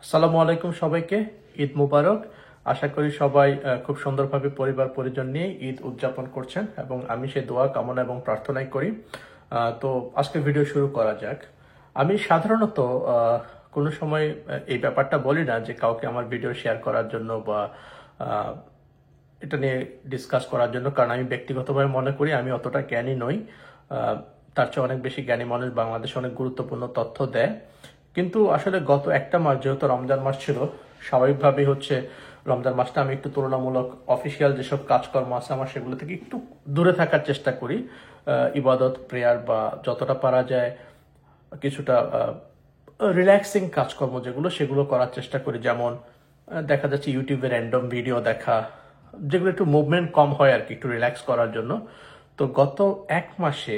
আসসালামু আলাইকুম সবাইকে। ঈদ মুবারক। আশা করি সবাই খুব সুন্দরভাবে পরিবার পরিজন নিয়ে ঈদ উদযাপন করছেন এবং আমি সেই দোয়া কামনা এবং প্রার্থনাই করি। তো আজকে ভিডিও শুরু করা যাক। আমি সাধারণত কোনো সময় এই ব্যাপারটা বলি না যে কাউকে আমার ভিডিও শেয়ার করার জন্য বা আহ, এটা নিয়ে ডিসকাস করার জন্য, কারণ আমি ব্যক্তিগতভাবে মনে করি আমি অতটা জ্ঞানী নই। আহ, তার চেয়ে অনেক বেশি জ্ঞানী মানুষ বাংলাদেশে অনেক গুরুত্বপূর্ণ তথ্য দেয়। কিন্তু আসলে গত একটা মাস যেহেতু রমজান মাস ছিল, স্বাভাবিকভাবেই হচ্ছে রমজান মাসটা আমি একটু তুলনামূলক অফিসিয়াল যেসব কাজকর্ম আছে আমার সেগুলো থেকে একটু দূরে থাকার চেষ্টা করি। ইবাদত প্রেয়ার বা যতটা পারা যায় কিছুটা রিল্যাক্সিং কাজকর্ম যেগুলো সেগুলো করার চেষ্টা করি। যেমন দেখা যাচ্ছে ইউটিউবে র্যান্ডম ভিডিও দেখা, যেগুলো একটু মুভমেন্ট কম হয় আর কি, একটু রিল্যাক্স করার জন্য। তো গত এক মাসে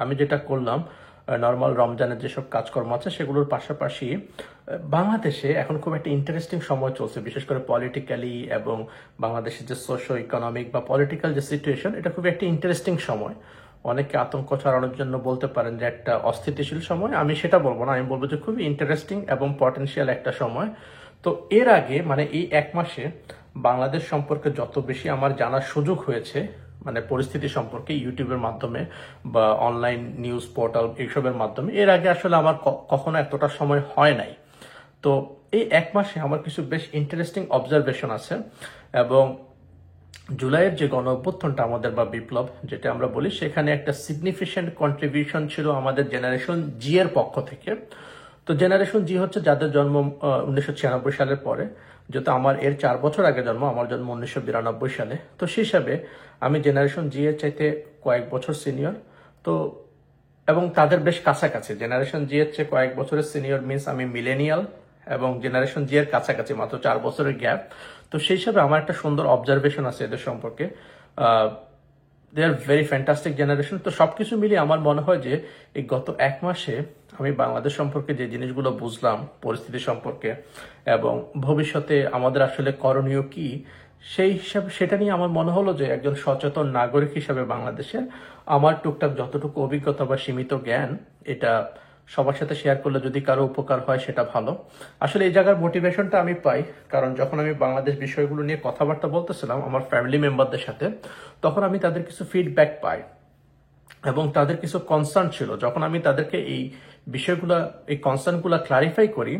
আমি যেটা করলাম, নর্মাল রমজানের যেসব কাজকর্ম আছে সেগুলোর পাশাপাশি বাংলাদেশে এখন খুব একটা ইন্টারেস্টিং সময় চলছে, বিশেষ করে পলিটিক্যালি, এবং বাংলাদেশের যে সোশ্য ইকোনমিক বা পলিটিক্যাল যে সিচুয়েশন, এটা খুব একটা ইন্টারেস্টিং সময়। অনেকে আতঙ্ক ছড়ানোর জন্য বলতে পারেন যে একটা অস্থিতিশীল সময়, আমি সেটা বলবো না, আমি বলবো যে খুবই ইন্টারেস্টিং এবং পটেনশিয়াল একটা সময়। তো এর আগে মানে এই এক মাসে বাংলাদেশ সম্পর্কে যত বেশি আমার জানার সুযোগ হয়েছে, মানে পরিস্থিতি সম্পর্কে ইউটিউবের মাধ্যমে বা অনলাইন নিউজ পোর্টাল এইসবের মাধ্যমে, এর আগে আসলে আমার কখনো এতটা সময় হয় নাই। তো এই এক মাসে আমার কিছু বেশ ইন্টারেস্টিং অবজারভেশন আছে। এবং জুলাইয়ের যে গণ অভ্যুত্থানটা আমাদের বা বিপ্লব যেটা আমরা বলি, সেখানে একটা সিগনিফিকেন্ট কন্ট্রিবিউশন ছিল আমাদের জেনারেশন জি এর পক্ষ থেকে। তো জেনারেশন জি হচ্ছে যাদের জন্ম 1996 সালের পরে, যেহেতু আমার এর 4 বছর আগে জন্ম, আমার জন্ম 1992 সালে। তো সেই হিসাবে আমি জেনারেশন জি এর চাইতে কয়েক বছর সিনিয়র। তো এবং তাদের বেশ কাছাকাছি, জেনারেশন জি এর চেয়ে কয়েক বছরের সিনিয়র মিনস আমি মিলেনিয়াল, এবং জেনারেশন জি এর কাছাকাছি মাত্র 4 বছরের গ্যাপ। তো সেই হিসাবে আমার একটা সুন্দর অবজারভেশন আছে এদের সম্পর্কে। দে আর ভেরি ফ্যান্টাস্টিক জেনারেশন। তো সবকিছু মিলিয়ে আমার মনে হয় যে এই গত এক মাসে আমি বাংলাদেশ সম্পর্কে যে জিনিসগুলো বুঝলাম, পরিস্থিতি সম্পর্কে, এবং ভবিষ্যতে আমাদের আসলে করণীয় কি, সেই হিসাবে সেটা নিয়ে আমার মনে হলো যে একজন সচেতন নাগরিক হিসাবে বাংলাদেশের আমার টুকটাক যতটুকু অভিজ্ঞতা বা সীমিত জ্ঞান, এটা সবার সাথে শেয়ার করলে যদি কারো উপকার হয় সেটা ভালো। আসলে এই জায়গার মোটিভেশনটা আমি পাই কারণ যখন আমি বাংলাদেশ বিষয়গুলো নিয়ে কথাবার্তা বলতেছিলাম আমার ফ্যামিলি মেম্বারদের সাথে, তখন আমি তাদের কিছু ফিডব্যাক পাই এবং তাদের কিছু কনসার্ন ছিল। যখন আমি তাদেরকে এই বিষয়গুলো, এই কনসার্নগুলো ক্লারিফাই করি,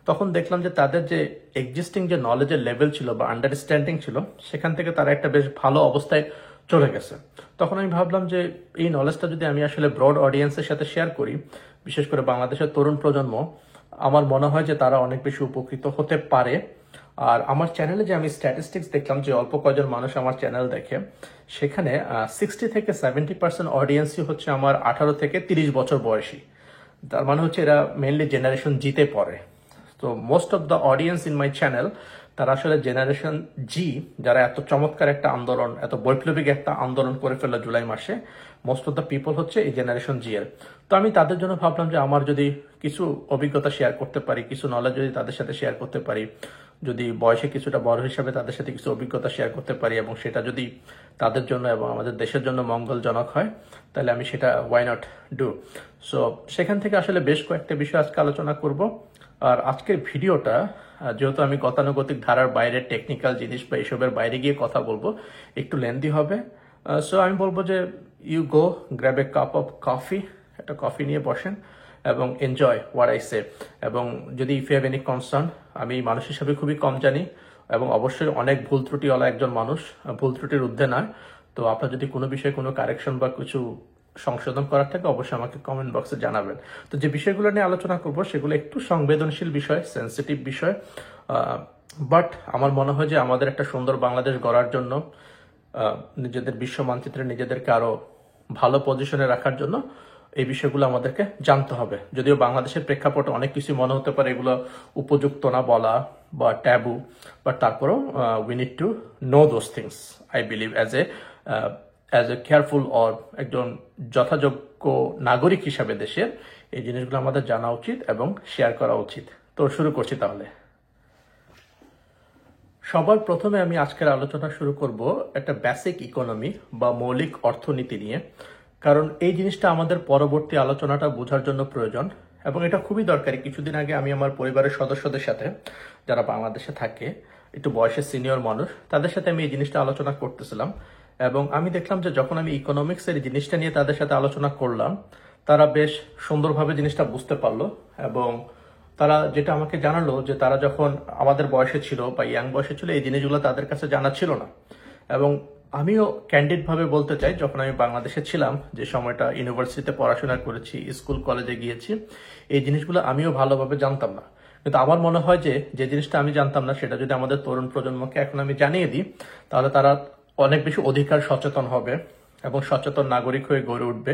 তখন দেখলাম যে তাদের যে এক্সিস্টিং যে নলেজের লেভেল ছিল বা আন্ডারস্ট্যান্ডিং ছিল, সেখান থেকে তারা একটা বেশ ভালো অবস্থায় চলে গেছে। তখন আমি ভাবলাম যে এই নলেজটা যদি আমি আসলে ব্রড অডিয়েন্সের সাথে শেয়ার করি, বিশেষ করে বাংলাদেশের তরুণ প্রজন্ম, আমার মনে হয় যে তারা অনেক বেশি উপকৃত হতে পারে। আর আমার চ্যানেলে যে আমি স্ট্যাটিস্টিক্স দেখলাম যে অল্প কয়জন মানুষ আমার চ্যানেল দেখে, সেখানে 60 থেকে 70% অডিয়েন্সই হচ্ছে আমার 18 থেকে 30 বছর বয়সী। তার মানে হচ্ছে এরা মেনলি জেনারেশন জিতে পড়ে। তো most of the audience in my channel, তারা আসলে জেনারেশন জি, যারা এত চমৎকার একটা আন্দোলন, এত বৈপ্লবিক একটা আন্দোলন করে ফেললো জুলাই মাসে, মোস্ট অফ দ্য পিপল হচ্ছে এই জেনারেশন জি এর। তো আমি তাদের জন্য ভাবলাম যে আমার যদি কিছু অভিজ্ঞতা শেয়ার করতে পারি, কিছু নলেজ যদি তাদের সাথে শেয়ার করতে পারি, যদি বয়সে কিছুটা বড় হিসাবে তাদের সাথে কিছু অভিজ্ঞতা শেয়ার করতে পারি, এবং সেটা যদি তাদের জন্য এবং আমাদের দেশের জন্য মঙ্গলজনক হয়, তাহলে আমি সেটা ওয়াই নট ডু। সো সেখান থেকে আসলে বেশ কয়েকটা বিষয় আজকে আলোচনা করব। আর আজকের ভিডিওটা যেহেতু আমি গতানুগতিক ধারার বাইরে টেকনিক্যাল জিনিস বা এসবের বাইরে গিয়ে কথা বলবো, একটু লেন্দি হবে। সো আমি বলবো যে you go grab a cup of coffee, একটা কফি নিয়ে বসেন এবং এনজয় হোয়াট আই সে। এবং যদি if you have any concern, আমি মানুষ হিসাবে খুবই কম জানি এবং অবশ্যই অনেক ভুল ত্রুটিওয়ালা একজন মানুষ, ভুল ত্রুটির ঊর্ধ্বে নয়। তো আপনার যদি কোনো বিষয়ে কোনো কারেকশন বা কিছু সংশোধন করার থাকে অবশ্যই আমাকে কমেন্ট বক্সে জানাবেন। তো যে বিষয়গুলো নিয়ে আলোচনা করব সেগুলো একটু সংবেদনশীল বিষয়, সেন্সিটিভ বিষয়, বাট আমার মনে হয় যে আমাদের একটা সুন্দর বাংলাদেশ গড়ার জন্য, নিজেদের বিশ্ব মানচিত্রে নিজেদেরকে আরো ভালো পজিশনে রাখার জন্য এই বিষয়গুলো আমাদেরকে জানতে হবে। যদিও বাংলাদেশের প্রেক্ষাপটে অনেক কিছু মনে হতে পারে এগুলো উপযুক্ত না বলা বা ট্যাবু, বাট তারপরেও we need to know those things, I believe, as a careful or একজন যথাযোগ্য নাগরিক হিসাবে দেশের এই জিনিসগুলো আমাদের জানা উচিত এবং শেয়ার করা উচিত। তো শুরু করছি তাহলে। সবার প্রথমে আমি আজকের আলোচনা শুরু করব একটা বেসিক ইকোনমি বা মৌলিক অর্থনীতি নিয়ে, কারণ এই জিনিসটা আমাদের পরবর্তী আলোচনাটা বোঝার জন্য প্রয়োজন। এবং এটা খুবই দরকারি। কিছুদিন আগে আমি আমার পরিবারের সদস্যদের সাথে, যারা বাংলাদেশে থাকে, একটু বয়সের সিনিয়র মানুষ, তাদের সাথে আমি এই জিনিসটা আলোচনা করতেছিলাম এবং আমি দেখলাম যে যখন আমি ইকোনমিক্সের জিনিসটা নিয়ে তাদের সাথে আলোচনা করলাম, তারা বেশ সুন্দরভাবে জিনিসটা বুঝতে পারলো এবং তারা যেটা আমাকে জানালো যে তারা যখন আমাদের বয়সে ছিল বা ইয়াং বয়সে ছিল, এই জিনিসগুলো তাদের কাছে জানা ছিল না। এবং আমিও ক্যান্ডিড ভাবে বলতে চাই, যখন আমি বাংলাদেশে ছিলাম, যে সময়টা ইউনিভার্সিটিতে পড়াশোনা করেছি, স্কুল কলেজে গিয়েছি, এই জিনিসগুলো আমিও ভালোভাবে জানতাম না। কিন্তু আমার মনে হয় যে যে জিনিসটা আমি জানতাম না সেটা যদি আমাদের তরুণ প্রজন্মকে এখন আমি জানিয়ে দিই, তাহলে তারা অনেক বেশি অধিকার সচেতন হবে এবং সচেতন নাগরিক হয়ে গড়ে উঠবে।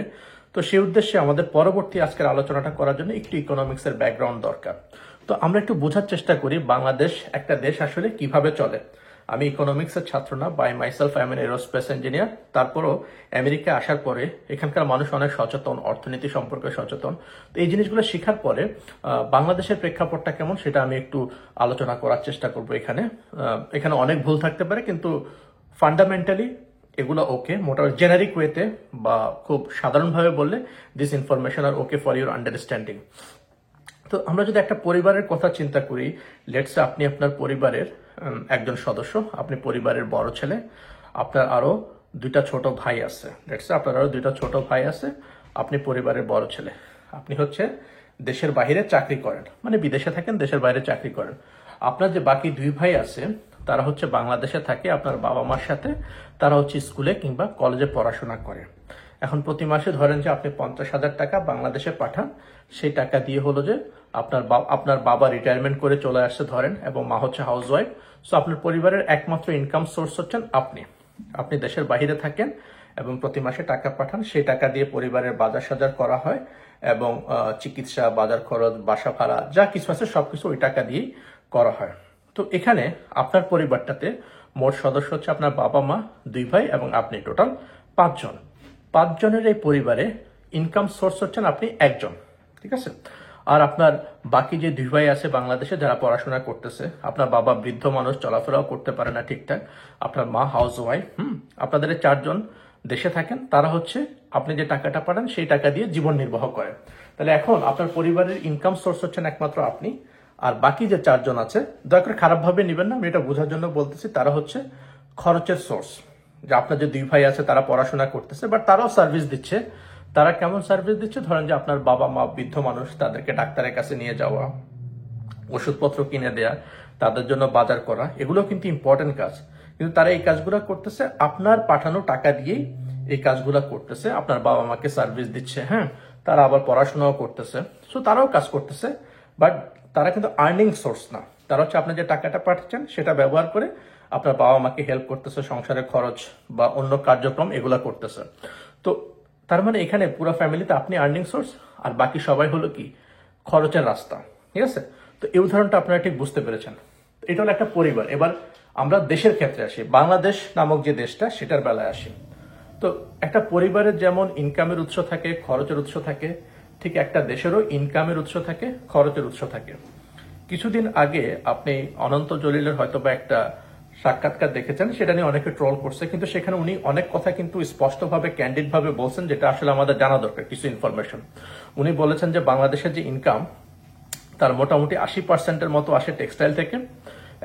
তো সেই উদ্দেশ্যে আমাদের পরবর্তী আজকের আলোচনাটা করার জন্য একটু ইকোনমিক্সের ব্যাকগ্রাউন্ড দরকার। তো আমরা একটু বোঝার চেষ্টা করি বাংলাদেশ একটা দেশ আসলে কিভাবে চলে। আমি ইকোনমিক্সের ছাত্র না, by myself I am an aerospace engineer. তারপরও আমেরিকা আসার পরে এখানকার মানুষ অনেক সচেতন, অর্থনীতি সম্পর্কে সচেতন। তো এই জিনিসগুলো শেখার পরে বাংলাদেশের প্রেক্ষাপটটা কেমন সেটা আমি একটু আলোচনা করার চেষ্টা করব। এখানে অনেক ভুল থাকতে পারে, কিন্তু ফান্ডামেন্টালি এগুলো ওকে, মোটামুটি জেনারিক ওয়েতে বা খুব সাধারণভাবে বললে this information are okay for your understanding. তো আমরা যদি একটা পরিবারের কথা চিন্তা করি, লেটস আপনি আপনার পরিবারের একজন সদস্য, আপনি পরিবারের বড় ছেলে, আপনার আরো দুইটা ছোট ভাই আছে। লেটস আপনার আরো দুইটা ছোট ভাই আছে, আপনি পরিবারের বড় ছেলে। আপনি হচ্ছে দেশের বাইরে চাকরি করেন, মানে বিদেশে থাকেন, দেশের বাইরে চাকরি করেন। আপনার যে বাকি দুই ভাই আছে তারা হচ্ছে বাংলাদেশে থাকে আপনার বাবা মার সাথে, তারা হচ্ছে স্কুলে কিংবা কলেজে পড়াশোনা করে। এখন প্রতি মাসে ধরেন যে আপনি 50,000 টাকা বাংলাদেশে পাঠান, সেই টাকা দিয়ে হলো যে আপনার বাবা রিটায়ারমেন্ট করে চলে আসছে ধরেন, এবং মা হচ্ছে হাউস ওয়াইফ। সো আপনার পরিবারের একমাত্র ইনকাম সোর্স হচ্ছেন আপনি দেশের বাইরে থাকেন এবং প্রতি মাসে টাকা পাঠান, সেই টাকা দিয়ে পরিবারের বাজার সাজার করা হয় এবং চিকিৎসা, বাজার খরচ, বাসা ভাড়া যা কিছু আছে সবকিছু ওই টাকা দিয়েই করা হয়। তো এখানে আপনার পরিবারটাতে মোট সদস্য হচ্ছে আপনার বাবা মা, দুই ভাই এবং আপনি, টোটাল 5 জন। 5 জনের এই পরিবারে ইনকাম সোর্স হচ্ছেন আপনি একজন, ঠিক আছে। আর আপনার বাকি যে দুই ভাই আছে বাংলাদেশে যারা পড়াশোনা করতেছে, আপনার বাবা বৃদ্ধ মানুষ, চলাফেরাও করতে পারে না ঠিকঠাক, আপনার মা হাউস ওয়াইফ, আপনাদের 4 জন দেশে থাকেন, তারা হচ্ছে আপনি যে টাকাটা পাঠান সেই টাকা দিয়ে জীবন নির্বাহ করে। তাহলে এখন আপনার পরিবারের ইনকাম সোর্স হচ্ছেন একমাত্র আপনি, আর বাকি যে 4 জন আছে, দয়া করে খারাপ ভাবে নিবেন না, আমি এটা বোঝার জন্য বলতেছি, তারা হচ্ছে খরচের সোর্স। যে আপনার যে দুই ভাই আছে তারা পড়াশোনা করতেছে, বাট তারাও সার্ভিস দিচ্ছে। তারা কেমন সার্ভিস দিচ্ছে? ধরেন যে আপনার বাবা মা বৃদ্ধ মানুষ, তাদেরকে ডাক্তারের কাছে নিয়ে যাওয়া, ওষুধপত্র কিনে দেয়া, তাদের জন্য বাজার করা, এগুলো কিন্তু ইম্পর্টেন্ট কাজ। কিন্তু তারা এই কাজগুলো করতেছে আপনার পাঠানো টাকা দিয়েই, এই কাজগুলো করতেছে, আপনার বাবা মাকে সার্ভিস দিচ্ছে, হ্যাঁ, তারা আবার পড়াশোনাও করতেছে, সো তারাও কাজ করতেছে, বাট তারা কিন্তু আর্নিং সোর্স না। তারা হচ্ছে আপনি যে টাকাটা পাঠাচ্ছেন সেটা ব্যবহার করে আপনার বাবা মাকে হেল্প করতেছে, সংসারের খরচ বা অন্য কার্যক্রম এগুলা করতেছে। তো তার মানে এখানে পুরো ফ্যামিলিতে আপনি আর্নিং সোর্স, আর বাকি সবাই হলো কি খরচের রাস্তা, ঠিক আছে। তো এই উদাহরণটা আপনারা ঠিক বুঝতে পেরেছেন। এটা হলো একটা পরিবার। এবার আমরা দেশের ক্ষেত্রে আসি, বাংলাদেশ নামক যে দেশটা সেটার বেলায় আসি। তো একটা পরিবারের যেমন ইনকামের উৎস থাকে, খরচের উৎস থাকে, ঠিক একটা দেশেরও ইনকামের উৎস থাকে, খরচের উৎস থাকে। কিছুদিন আগে আপনি অনন্ত জলিলের হয়তো বা একটা সাক্ষাৎকার দেখেছেন, সেটা নিয়ে অনেকে ট্রোল করছে, কিন্তু সেখানে উনি অনেক কথা কিন্তু স্পষ্টভাবে, ক্যান্ডিড ভাবে বলছেন, যেটা আসলে আমাদের জানা দরকার কিছু ইনফরমেশন। উনি বলেছেন যে বাংলাদেশের যে ইনকাম, তার মোটামুটি 80% মতো আসে টেক্সটাইল থেকে,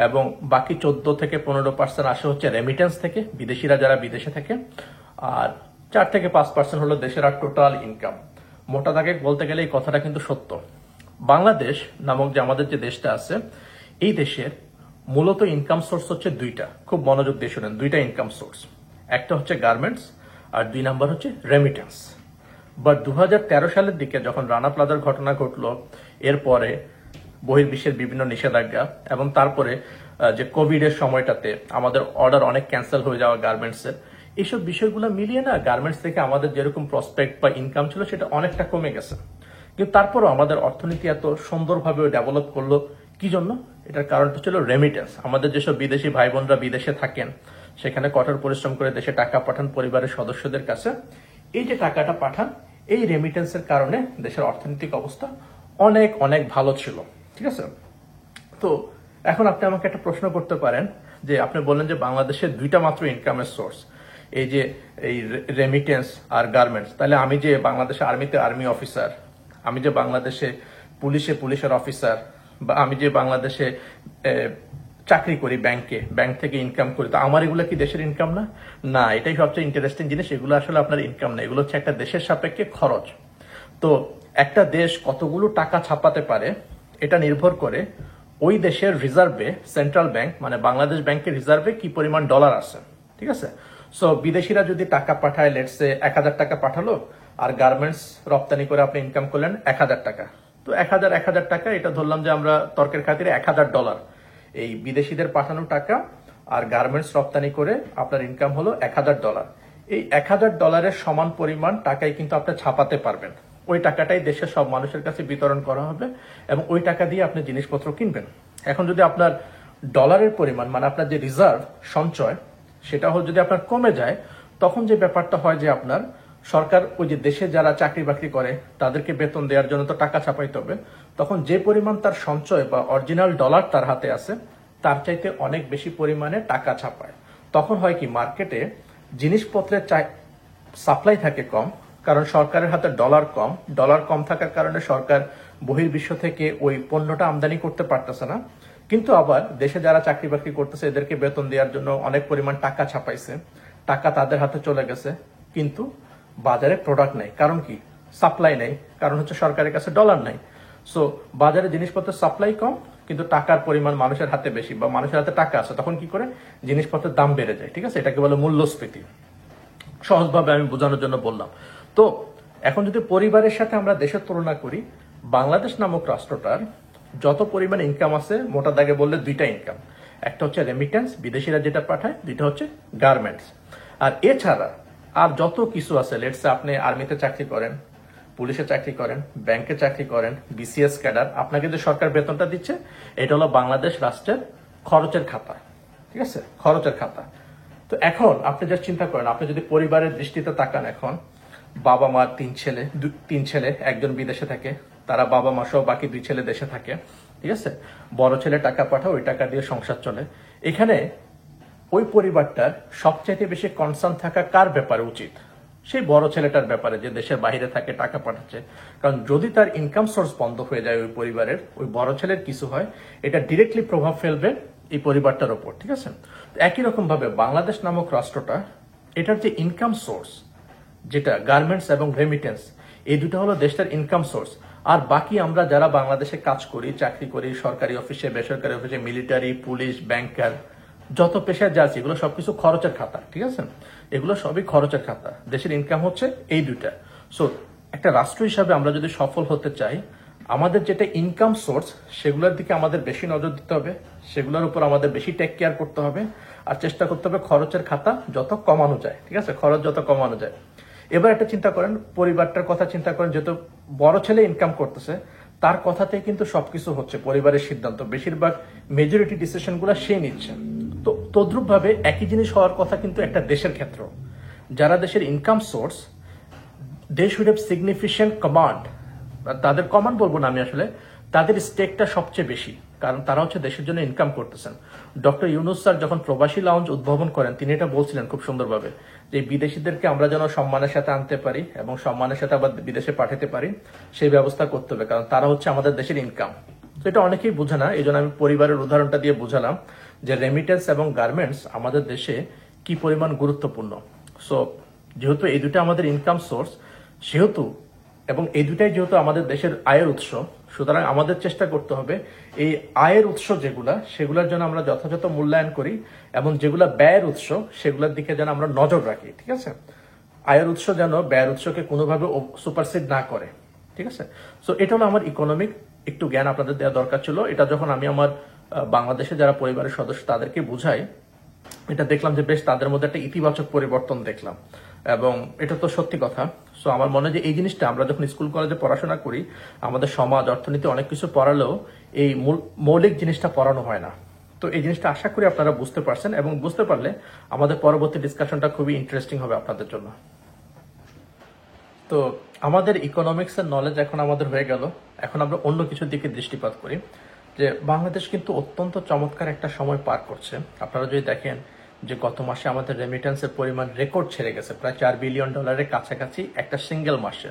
এবং বাকি 14 থেকে 15% আসে হচ্ছে রেমিটেন্স থেকে, বিদেশিরা যারা বিদেশে থাকে, আর 4 থেকে 5% হলো দেশের আর টোটাল ইনকাম। মোটা দাগে বলতে গেলে এই কথাটা কিন্তু সত্য। বাংলাদেশ নামক যে আমাদের যে দেশটা আছে, এই দেশের মূলত ইনকাম সোর্স হচ্ছে দুইটা, খুব মনোযোগ দিয়ে শুনেন, দুইটা ইনকাম সোর্স। একটা হচ্ছে গার্মেন্টস, আর 2 নাম্বার হচ্ছে রেমিটেন্স। বাট 2013 সালের দিকে যখন রানা প্লাজার ঘটনা ঘটলো, এরপরে বহির্বিশ্বের বিভিন্ন নিষেধাজ্ঞা, এবং তারপরে যে কোভিড এর সময়টাতে আমাদের অর্ডার অনেক ক্যান্সেল হয়ে যাওয়া গার্মেন্টসের, এইসব বিষয়গুলো মিলিয়ে না গার্মেন্টস থেকে আমাদের যেরকম প্রসপেক্ট বা ইনকাম ছিল সেটা অনেকটা কমে গেছে। কিন্তু তারপরও আমাদের অর্থনীতি এত সুন্দরভাবে ডেভেলপ করলো কি জন্য? এটার কারণটা ছিল রেমিটেন্স। আমাদের যেসব বিদেশি ভাই বোনরা বিদেশে থাকেন, সেখানে কঠোর পরিশ্রম করে দেশে টাকা পাঠান পরিবারের সদস্যদের কাছে, এই যে টাকাটা পাঠান, এই রেমিটেন্সের কারণে দেশের অর্থনৈতিক অবস্থা অনেক অনেক ভালো ছিল, ঠিক আছে। তো এখন আপনি আমাকে একটা প্রশ্ন করতে পারেন, যে আপনি বললেন যে বাংলাদেশের দুইটা মাত্র ইনকামের সোর্স, এই যে এই রেমিটেন্স আর গার্মেন্টস, তাহলে আমি যে বাংলাদেশে আর্মিতে আর্মি অফিসার, আমি যে বাংলাদেশে পুলিশের অফিসার, বা আমি যে বাংলাদেশে চাকরি করি ব্যাংক থেকে ইনকাম করি, তো আমার এগুলো কি দেশের ইনকাম না? না, এটাই সবচেয়ে ইন্টারেস্টিং জিনিস। এগুলো আসলে আপনার ইনকাম না, এগুলো হচ্ছে একটা দেশের সাপেক্ষে খরচ। তো একটা দেশ কতগুলো টাকা ছাপাতে পারে এটা নির্ভর করে ওই দেশের রিজার্ভে, সেন্ট্রাল ব্যাংক মানে বাংলাদেশ ব্যাংকের রিজার্ভে কি পরিমাণ ডলার আছে, ঠিক আছে? সো বিদেশিরা যদি টাকা পাঠায়, লেটসে 1,000 টাকা পাঠালো, আর গার্মেন্টস রপ্তানি করে আপনি ইনকাম করলেন 1,000 টাকা, তো 1,000 টাকা, এটা ধরলাম যে আমরা তর্কের খাতিরে $1,000, এই বিদেশিদের পাঠানো টাকা আর গার্মেন্টস রপ্তানি করে আপনার ইনকাম হলো $1,000। এই $1,000 সমান পরিমাণ টাকাই কিন্তু আপনি ছাপাতে পারবেন। ওই টাকাটাই দেশের সব মানুষের কাছে বিতরণ করা হবে এবং ওই টাকা দিয়ে আপনি জিনিসপত্র কিনবেন। এখন যদি আপনার ডলারের পরিমাণ মানে আপনার যে রিজার্ভ সঞ্চয় সেটা হল যদি আপনার কমে যায়, তখন যে ব্যাপারটা হয় যে আপনার সরকার ওই যে দেশে যারা চাকরি বাকরি করে তাদেরকে বেতন দেওয়ার জন্য তো টাকা ছাপাইতে হবে, তখন যে পরিমাণ তার সঞ্চয় বা অরিজিনাল ডলার তার হাতে আছে তার চাইতে অনেক বেশি পরিমাণে টাকা ছাপায়। তখন হয় কি, মার্কেটে জিনিসপত্রের সাপ্লাই থাকে কম, কারণ সরকারের হাতে ডলার কম থাকার কারণে সরকার বহির্বিশ্ব থেকে ওই পণ্যটা আমদানি করতে পারতেছে না। কিন্তু আবার দেশে যারা চাকরি বাকরি করতেছে এদেরকে বেতন দেওয়ার জন্য অনেক পরিমাণ টাকা ছাপাইছে, টাকা তাদের হাতে চলে গেছে, কিন্তু বাজারে প্রোডাক্ট নাই। কারণ কি? সাপ্লাই নেই, কারণ হচ্ছে সরকারের কাছে ডলার নাই। সো বাজারে জিনিসপত্রের সাপ্লাই কম, কিন্তু টাকার পরিমাণ মানুষের হাতে বেশি, বা মানুষের হাতে টাকা আছে, তখন কি করে জিনিসপত্রের দাম বেড়ে যায়, ঠিক আছে? এটাকে বলে মূল্যস্ফীতি। সহজভাবে আমি বোঝানোর জন্য বললাম। তো এখন যদি পরিবারের সাথে আমরা দেশের তুলনা করি, বাংলাদেশ নামক রাষ্ট্রটার যত পরিমাণ ইনকাম আছে, মোটা দাগে বললে দুইটা ইনকাম, একটা হচ্ছে রেমিটেন্স, বিদেশিরা যেটা পাঠায়, দুইটা হচ্ছে গার্মেন্টস। আর এছাড়া আর যত কিছু আছে, লেটসে আপনি আর্মিতে চাকরি করেন, পুলিশে চাকরি করেন, ব্যাংকে চাকরি করেন, বিসিএস ক্যাডার, আপনাকে যে সরকার বেতনটা দিচ্ছে এটা হলো বাংলাদেশ রাষ্ট্রের খরচের খাতা, ঠিক আছে? খরচের খাতা। তো এখন আপনি যা চিন্তা করেন, আপনি যদি পরিবারের দৃষ্টিতে তাকান, এখন বাবা মা তিন ছেলে, একজন বিদেশে থাকে, তারা বাবা মা সহ বাকি 2 ছেলে দেশে থাকে, ঠিক আছে? বড় ছেলে টাকা পাঠায়, ওই টাকা দিয়ে সংসার চলে। এখানে ওই পরিবারটার সবচাইতে বেশি কনসার্ন থাকা কার ব্যাপারে উচিত? সেই বড় ছেলেটার ব্যাপারে, যে দেশের বাইরে থাকে, টাকা পাঠাচ্ছে। কারণ যদি তার ইনকাম সোর্স বন্ধ হয়ে যায় ওই পরিবারের, ওই বড় ছেলের কিছু হয়, এটা ডিরেক্টলি প্রভাব ফেলবে এই পরিবারটার ওপর, ঠিক আছে? একই রকম ভাবে বাংলাদেশ নামক রাষ্ট্রটা, এটার যে ইনকাম সোর্স, যেটা গার্মেন্টস এবং রেমিটেন্স, এই দুটো হলো দেশটার ইনকাম সোর্স। আর বাকি আমরা যারা বাংলাদেশে কাজ করি, চাকরি করি, সরকারি অফিসে, বেসরকারি অফিসে, মিলিটারি, পুলিশ, ব্যাংকার, যত পেশায় যা আছে, এগুলো সবকিছু খরচের খাতা, ঠিক আছে? এগুলো সবই খরচের খাতা। দেশের ইনকাম হচ্ছে এই দুইটা। সো একটা রাষ্ট্র হিসাবে আমরা যদি সফল হতে চাই, আমাদের যেটা ইনকাম সোর্স, সেগুলোর দিকে আমাদের বেশি নজর দিতে হবে, সেগুলোর উপর আমাদের বেশি টেক কেয়ার করতে হবে, আর চেষ্টা করতে হবে খরচের খাতা যত কমানো যায়, ঠিক আছে? খরচ যত কমানো যায়। এবার একটা চিন্তা করেন, পরিবারটার কথা চিন্তা করেন, যেহেতু বড় ছেলে ইনকাম করতেছে, তার কথাতেই কিন্তু সবকিছু হচ্ছে, পরিবারের সিদ্ধান্ত, বেশিরভাগ মেজরিটি ডিসিশনগুলো সে নিচ্ছে। তো তদ্রুপ ভাবে একই জিনিস হওয়ার কথা কিন্তু একটা দেশের ক্ষেত্র। যারা দেশের income source, they should have significant command. তাদের কমান্ড বলবো না আমি, আসলে তাদের স্টেকটা সবচেয়ে বেশি, কারণ তারা হচ্ছে দেশের জন্য ইনকাম করতেছেন। ডক্টর ইউনুস স্যার যখন প্রবাসী লাউঞ্জ উদ্ভাবন করেন, তিনি এটা বলছিলেন খুব সুন্দরভাবে, যে বিদেশিদেরকে আমরা যেন সম্মানের সাথে আনতে পারি এবং সম্মানের সাথে আবার বিদেশে পাঠাতে পারি, সেই ব্যবস্থা করতে হবে, কারণ তারা হচ্ছে আমাদের দেশের ইনকাম। তো এটা অনেকেই বুঝে না, এই জন্য আমি পরিবারের উদাহরণটা দিয়ে বুঝালাম যে রেমিটেন্স এবং গার্মেন্টস আমাদের দেশে কি পরিমাণ গুরুত্বপূর্ণ। সো যেহেতু এই দুটো আমাদের ইনকাম সোর্স, সেহেতু এবং এই দুটাই যেহেতু আমাদের দেশের আয়ের উৎস, সুতরাং আমাদের চেষ্টা করতে হবে এই আয়ের উৎস যেগুলা, সেগুলোর জন্য আমরা যথাযথ মূল্যায়ন করি, এবং যেগুলা ব্যয়ের উৎস, সেগুলোর দিকে যেন আমরা নজর রাখি, ঠিক আছে? আয়ের উৎস যেন ব্যয়ের উৎসকে কোনোভাবে সুপারসিড না করে, ঠিক আছে? সো এটা হলো আমার ইকোনমিক একটু জ্ঞান আপনাদের দেওয়া দরকার ছিল। এটা যখন আমি আমার বাংলাদেশে যারা পরিবারের সদস্য তাদেরকে বুঝাই, এটা দেখলাম যে বেশ তাদের মধ্যে একটা ইতিবাচক পরিবর্তন দেখলাম, এবং এটা তো সত্যি কথা। সো আমার মনে হয় যে এই জিনিসটা আমরা যখন স্কুল কলেজে পড়াশোনা করি, আমাদের সমাজ, অর্থনীতি অনেক কিছু পড়ালেও এই মৌলিক জিনিসটা পড়ানো হয় না। তো এই জিনিসটা আশা করি আপনারা বুঝতে পারছেন, এবং বুঝতে পারলে আমাদের পরবর্তী ডিসকাশনটা খুবই ইন্টারেস্টিং হবে আপনাদের জন্য। তো আমাদের ইকোনমিক্সের নলেজ এখন আমাদের হয়ে গেল, এখন আমরা অন্য কিছুর দিকে দৃষ্টিপাত করি। যে বাংলাদেশ কিন্তু অত্যন্ত চমৎকার একটা সময় পার করছে। আপনারা যদি দেখেন যে গত মাসে আমাদের রেমিটেন্সের পরিমাণ রেকর্ড ছেড়ে গেছে, প্রায় $4 বিলিয়ন কাছাকাছি একটা সিঙ্গেল মাসে।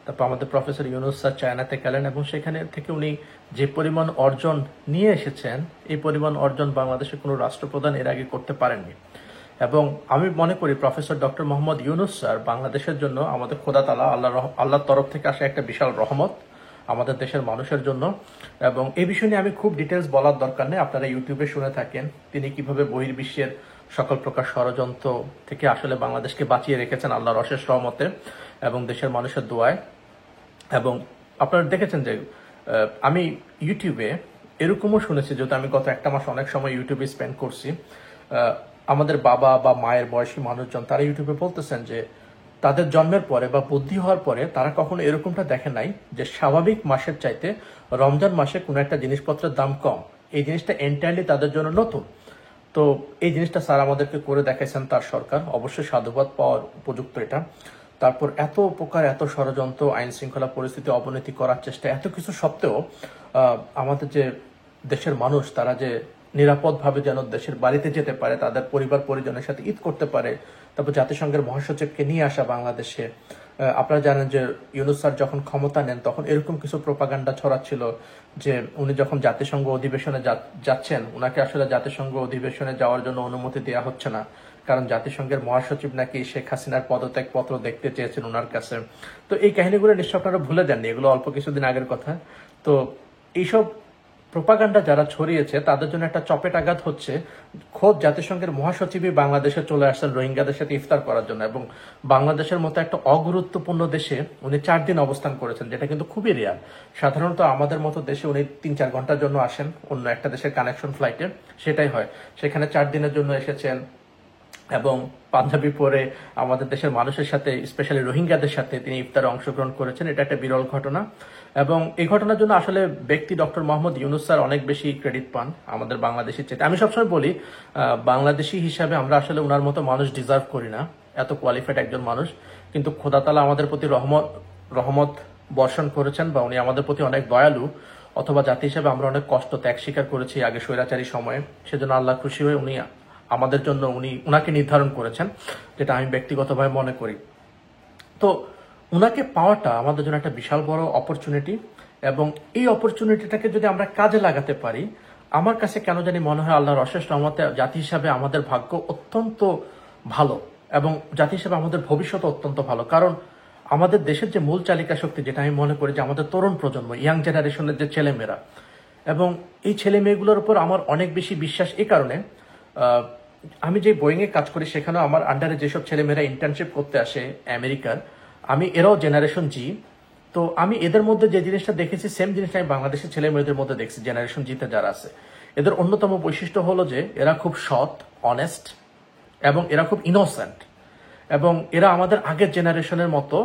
তারপর আমাদের প্রফেসর ইউনুস স্যার চায়নাতে গেলেন এবং সেখানে থেকে উনি যে পরিমাণ অর্জন নিয়ে এসেছেন, এই পরিমাণ অর্জন বাংলাদেশের কোনো রাষ্ট্রপ্রধান এর আগে করতে পারেননি। এবং আমি মনে করি professor doctor Muhammad Yunus sir বাংলাদেশের জন্য আমাদের খোদা তাআলা আল্লাহর তরফ থেকে আসা একটা বিশাল রহমত আমাদের দেশের মানুষের জন্য। এবং এই বিষয় নিয়ে আমি খুব ডিটেলস বলার দরকার নেই, আপনারা ইউটিউবে শুনে থাকেন তিনি কিভাবে বহির্বিশ্বের সকল প্রকার ষড়যন্ত্র থেকে আসলে বাংলাদেশকে বাঁচিয়ে রেখেছেন আল্লাহর অশেষ রহমতে এবং দেশের মানুষের দোয়ায়। এবং আপনারা দেখেছেন যে আমি ইউটিউবে এরকমও শুনেছি, যেহেতু আমি গত একটা মাস অনেক সময় ইউটিউবে স্পেন্ড করছি, আমাদের বাবা বা মায়ের বয়সী মানুষজন তারা ইউটিউবে বলতেছেন যে তাদের জন্মের পরে বা বুদ্ধি হওয়ার পরে তারা কখনো এরকমটা দেখে নাই যে স্বাভাবিক মাসের চাইতে রমজান মাসে কোনো একটা জিনিসপত্রের দাম কম। এই জিনিসটা এন্টায়ারলি তাদের জন্য নতুন। তো এই জিনিসটা স্যার আমাদেরকে করে দেখাইছেন তার সরকার, অবশ্যই সাধুবাদ পাওয়ার উপযুক্ত এটা। তারপর এত উপকার, এত ষড়যন্ত্র, আইন শৃঙ্খলা পরিস্থিতি অবনতি করার চেষ্টা, এত কিছু সত্ত্বেও আমাদের যে দেশের মানুষ তারা যে নিরাপদভাবে যেন দেশের বাড়িতে যেতে পারে, তাদের পরিবার পরিজনের সাথে ঈদ করতে পারে। তারপর জাতিসংঘের মহাসচিবকে নিয়ে আসা বাংলাদেশে, আপনারা জানেন যে ইউনুস স্যার যখন ক্ষমতা নেন তখন এরকম কিছু প্রোপাগান্ডা ছড়াচ্ছিল যে উনি যখন জাতিসংঘ অধিবেশনে যাচ্ছেন, উনাকে আসলে জাতিসংঘ অধিবেশনে যাওয়ার জন্য অনুমতি দেওয়া হচ্ছে না, কারণ জাতিসংঘের মহাসচিব নাকি শেখ হাসিনার পদত্যাগ পত্র দেখতে চেয়েছেন ওনার কাছে। তো এই কাহিনীগুলো নিশ্চয় আপনারা ভুলে যাননি, এগুলো অল্প কিছুদিন আগের কথা। তো এইসব প্রোপাগান্ডা যারা ছড়িয়েছে তাদের জন্য একটা চপেটাঘাত হচ্ছে। খোদ জাতিসংঘের মহাসচিবই বাংলাদেশে চলে আসছেন রোহিঙ্গাদের সাথে ইফতার করার জন্য, এবং বাংলাদেশের মতো একটা অগুরুত্বপূর্ণ দেশে উনি 4 দিন অবস্থান করেছেন, যেটা কিন্তু খুবই রেয়ার। সাধারণত আমাদের মতো দেশে উনি 3-4 ঘন্টার জন্য আসেন অন্য একটা দেশের কানেকশন ফ্লাইটে, সেটাই হয়। সেখানে 4 দিনের জন্য এসেছেন এবং পাঞ্জাবি পরে আমাদের দেশের মানুষের সাথে, স্পেশালি রোহিঙ্গাদের সাথে তিনি ইফতারে অংশগ্রহণ করেছেন। এটা একটা বিরল ঘটনা এবং এই ঘটনার জন্য আসলে ব্যক্তি ডক্টর মোহাম্মদ ইউনুস স্যার অনেক বেশি ক্রেডিট পান আমাদের বাংলাদেশের চেয়ে। আমি সবসময় বলি বাংলাদেশি হিসাবে আমরা আসলে ওনার মতো মানুষ ডিজার্ভ করি না, এত কোয়ালিফাইড একজন মানুষ। কিন্তু খোদা তাআলা আমাদের প্রতি রহমত বর্ষণ করেছেন বা উনি আমাদের প্রতি অনেক দয়ালু, অথবা জাতি হিসেবে আমরা অনেক কষ্ট ত্যাগ স্বীকার করেছি আগে স্বৈরাচারী সময়ে। সেজন্য আল্লাহ খুশি হয়ে উনি আমাদের জন্য উনাকে নির্ধারণ করেছেন, যেটা আমি ব্যক্তিগতভাবে মনে করি। তো উনাকে পাওয়াটা আমাদের জন্য একটা বিশাল বড় অপরচুনিটি, এবং এই অপরচুনিটিটাকে যদি আমরা কাজে লাগাতে পারি, আমার কাছে কেন জানি মনে হয় আল্লাহর অশেষ রহমতে জাতি হিসাবে আমাদের ভাগ্য অত্যন্ত ভালো এবং জাতি হিসাবে আমাদের ভবিষ্যৎ অত্যন্ত ভালো। কারণ আমাদের দেশের যে মূল চালিকা শক্তি, যেটা আমি মনে করি যে আমাদের তরুণ প্রজন্ম, ইয়াং জেনারেশনের যে ছেলেমেয়েরা, এবং এই ছেলে মেয়েগুলোর উপর আমার অনেক বেশি বিশ্বাস। এই কারণে আমি যে বোয়িংয়ে কাজ করি সেখানেও আমার আন্ডারে যেসব ছেলেমেয়েরা ইন্টার্নশিপ করতে আসে আমেরিকার, এরাও জেনারেশন জি। তো আমি এদের মধ্যে যে জিনিসটা দেখেছি সেম জিনিসটা আমি বাংলাদেশের ছেলে মেয়েদের মধ্যে দেখছি, জেনারেশন জিতে যারা আছে। এদের অন্যতম বৈশিষ্ট্য হলো যে এরা খুব সৎ, অনেস্ট এবং এরা খুব ইনোসেন্ট, এবং এরা আমাদের আগের জেনারেশনের মতো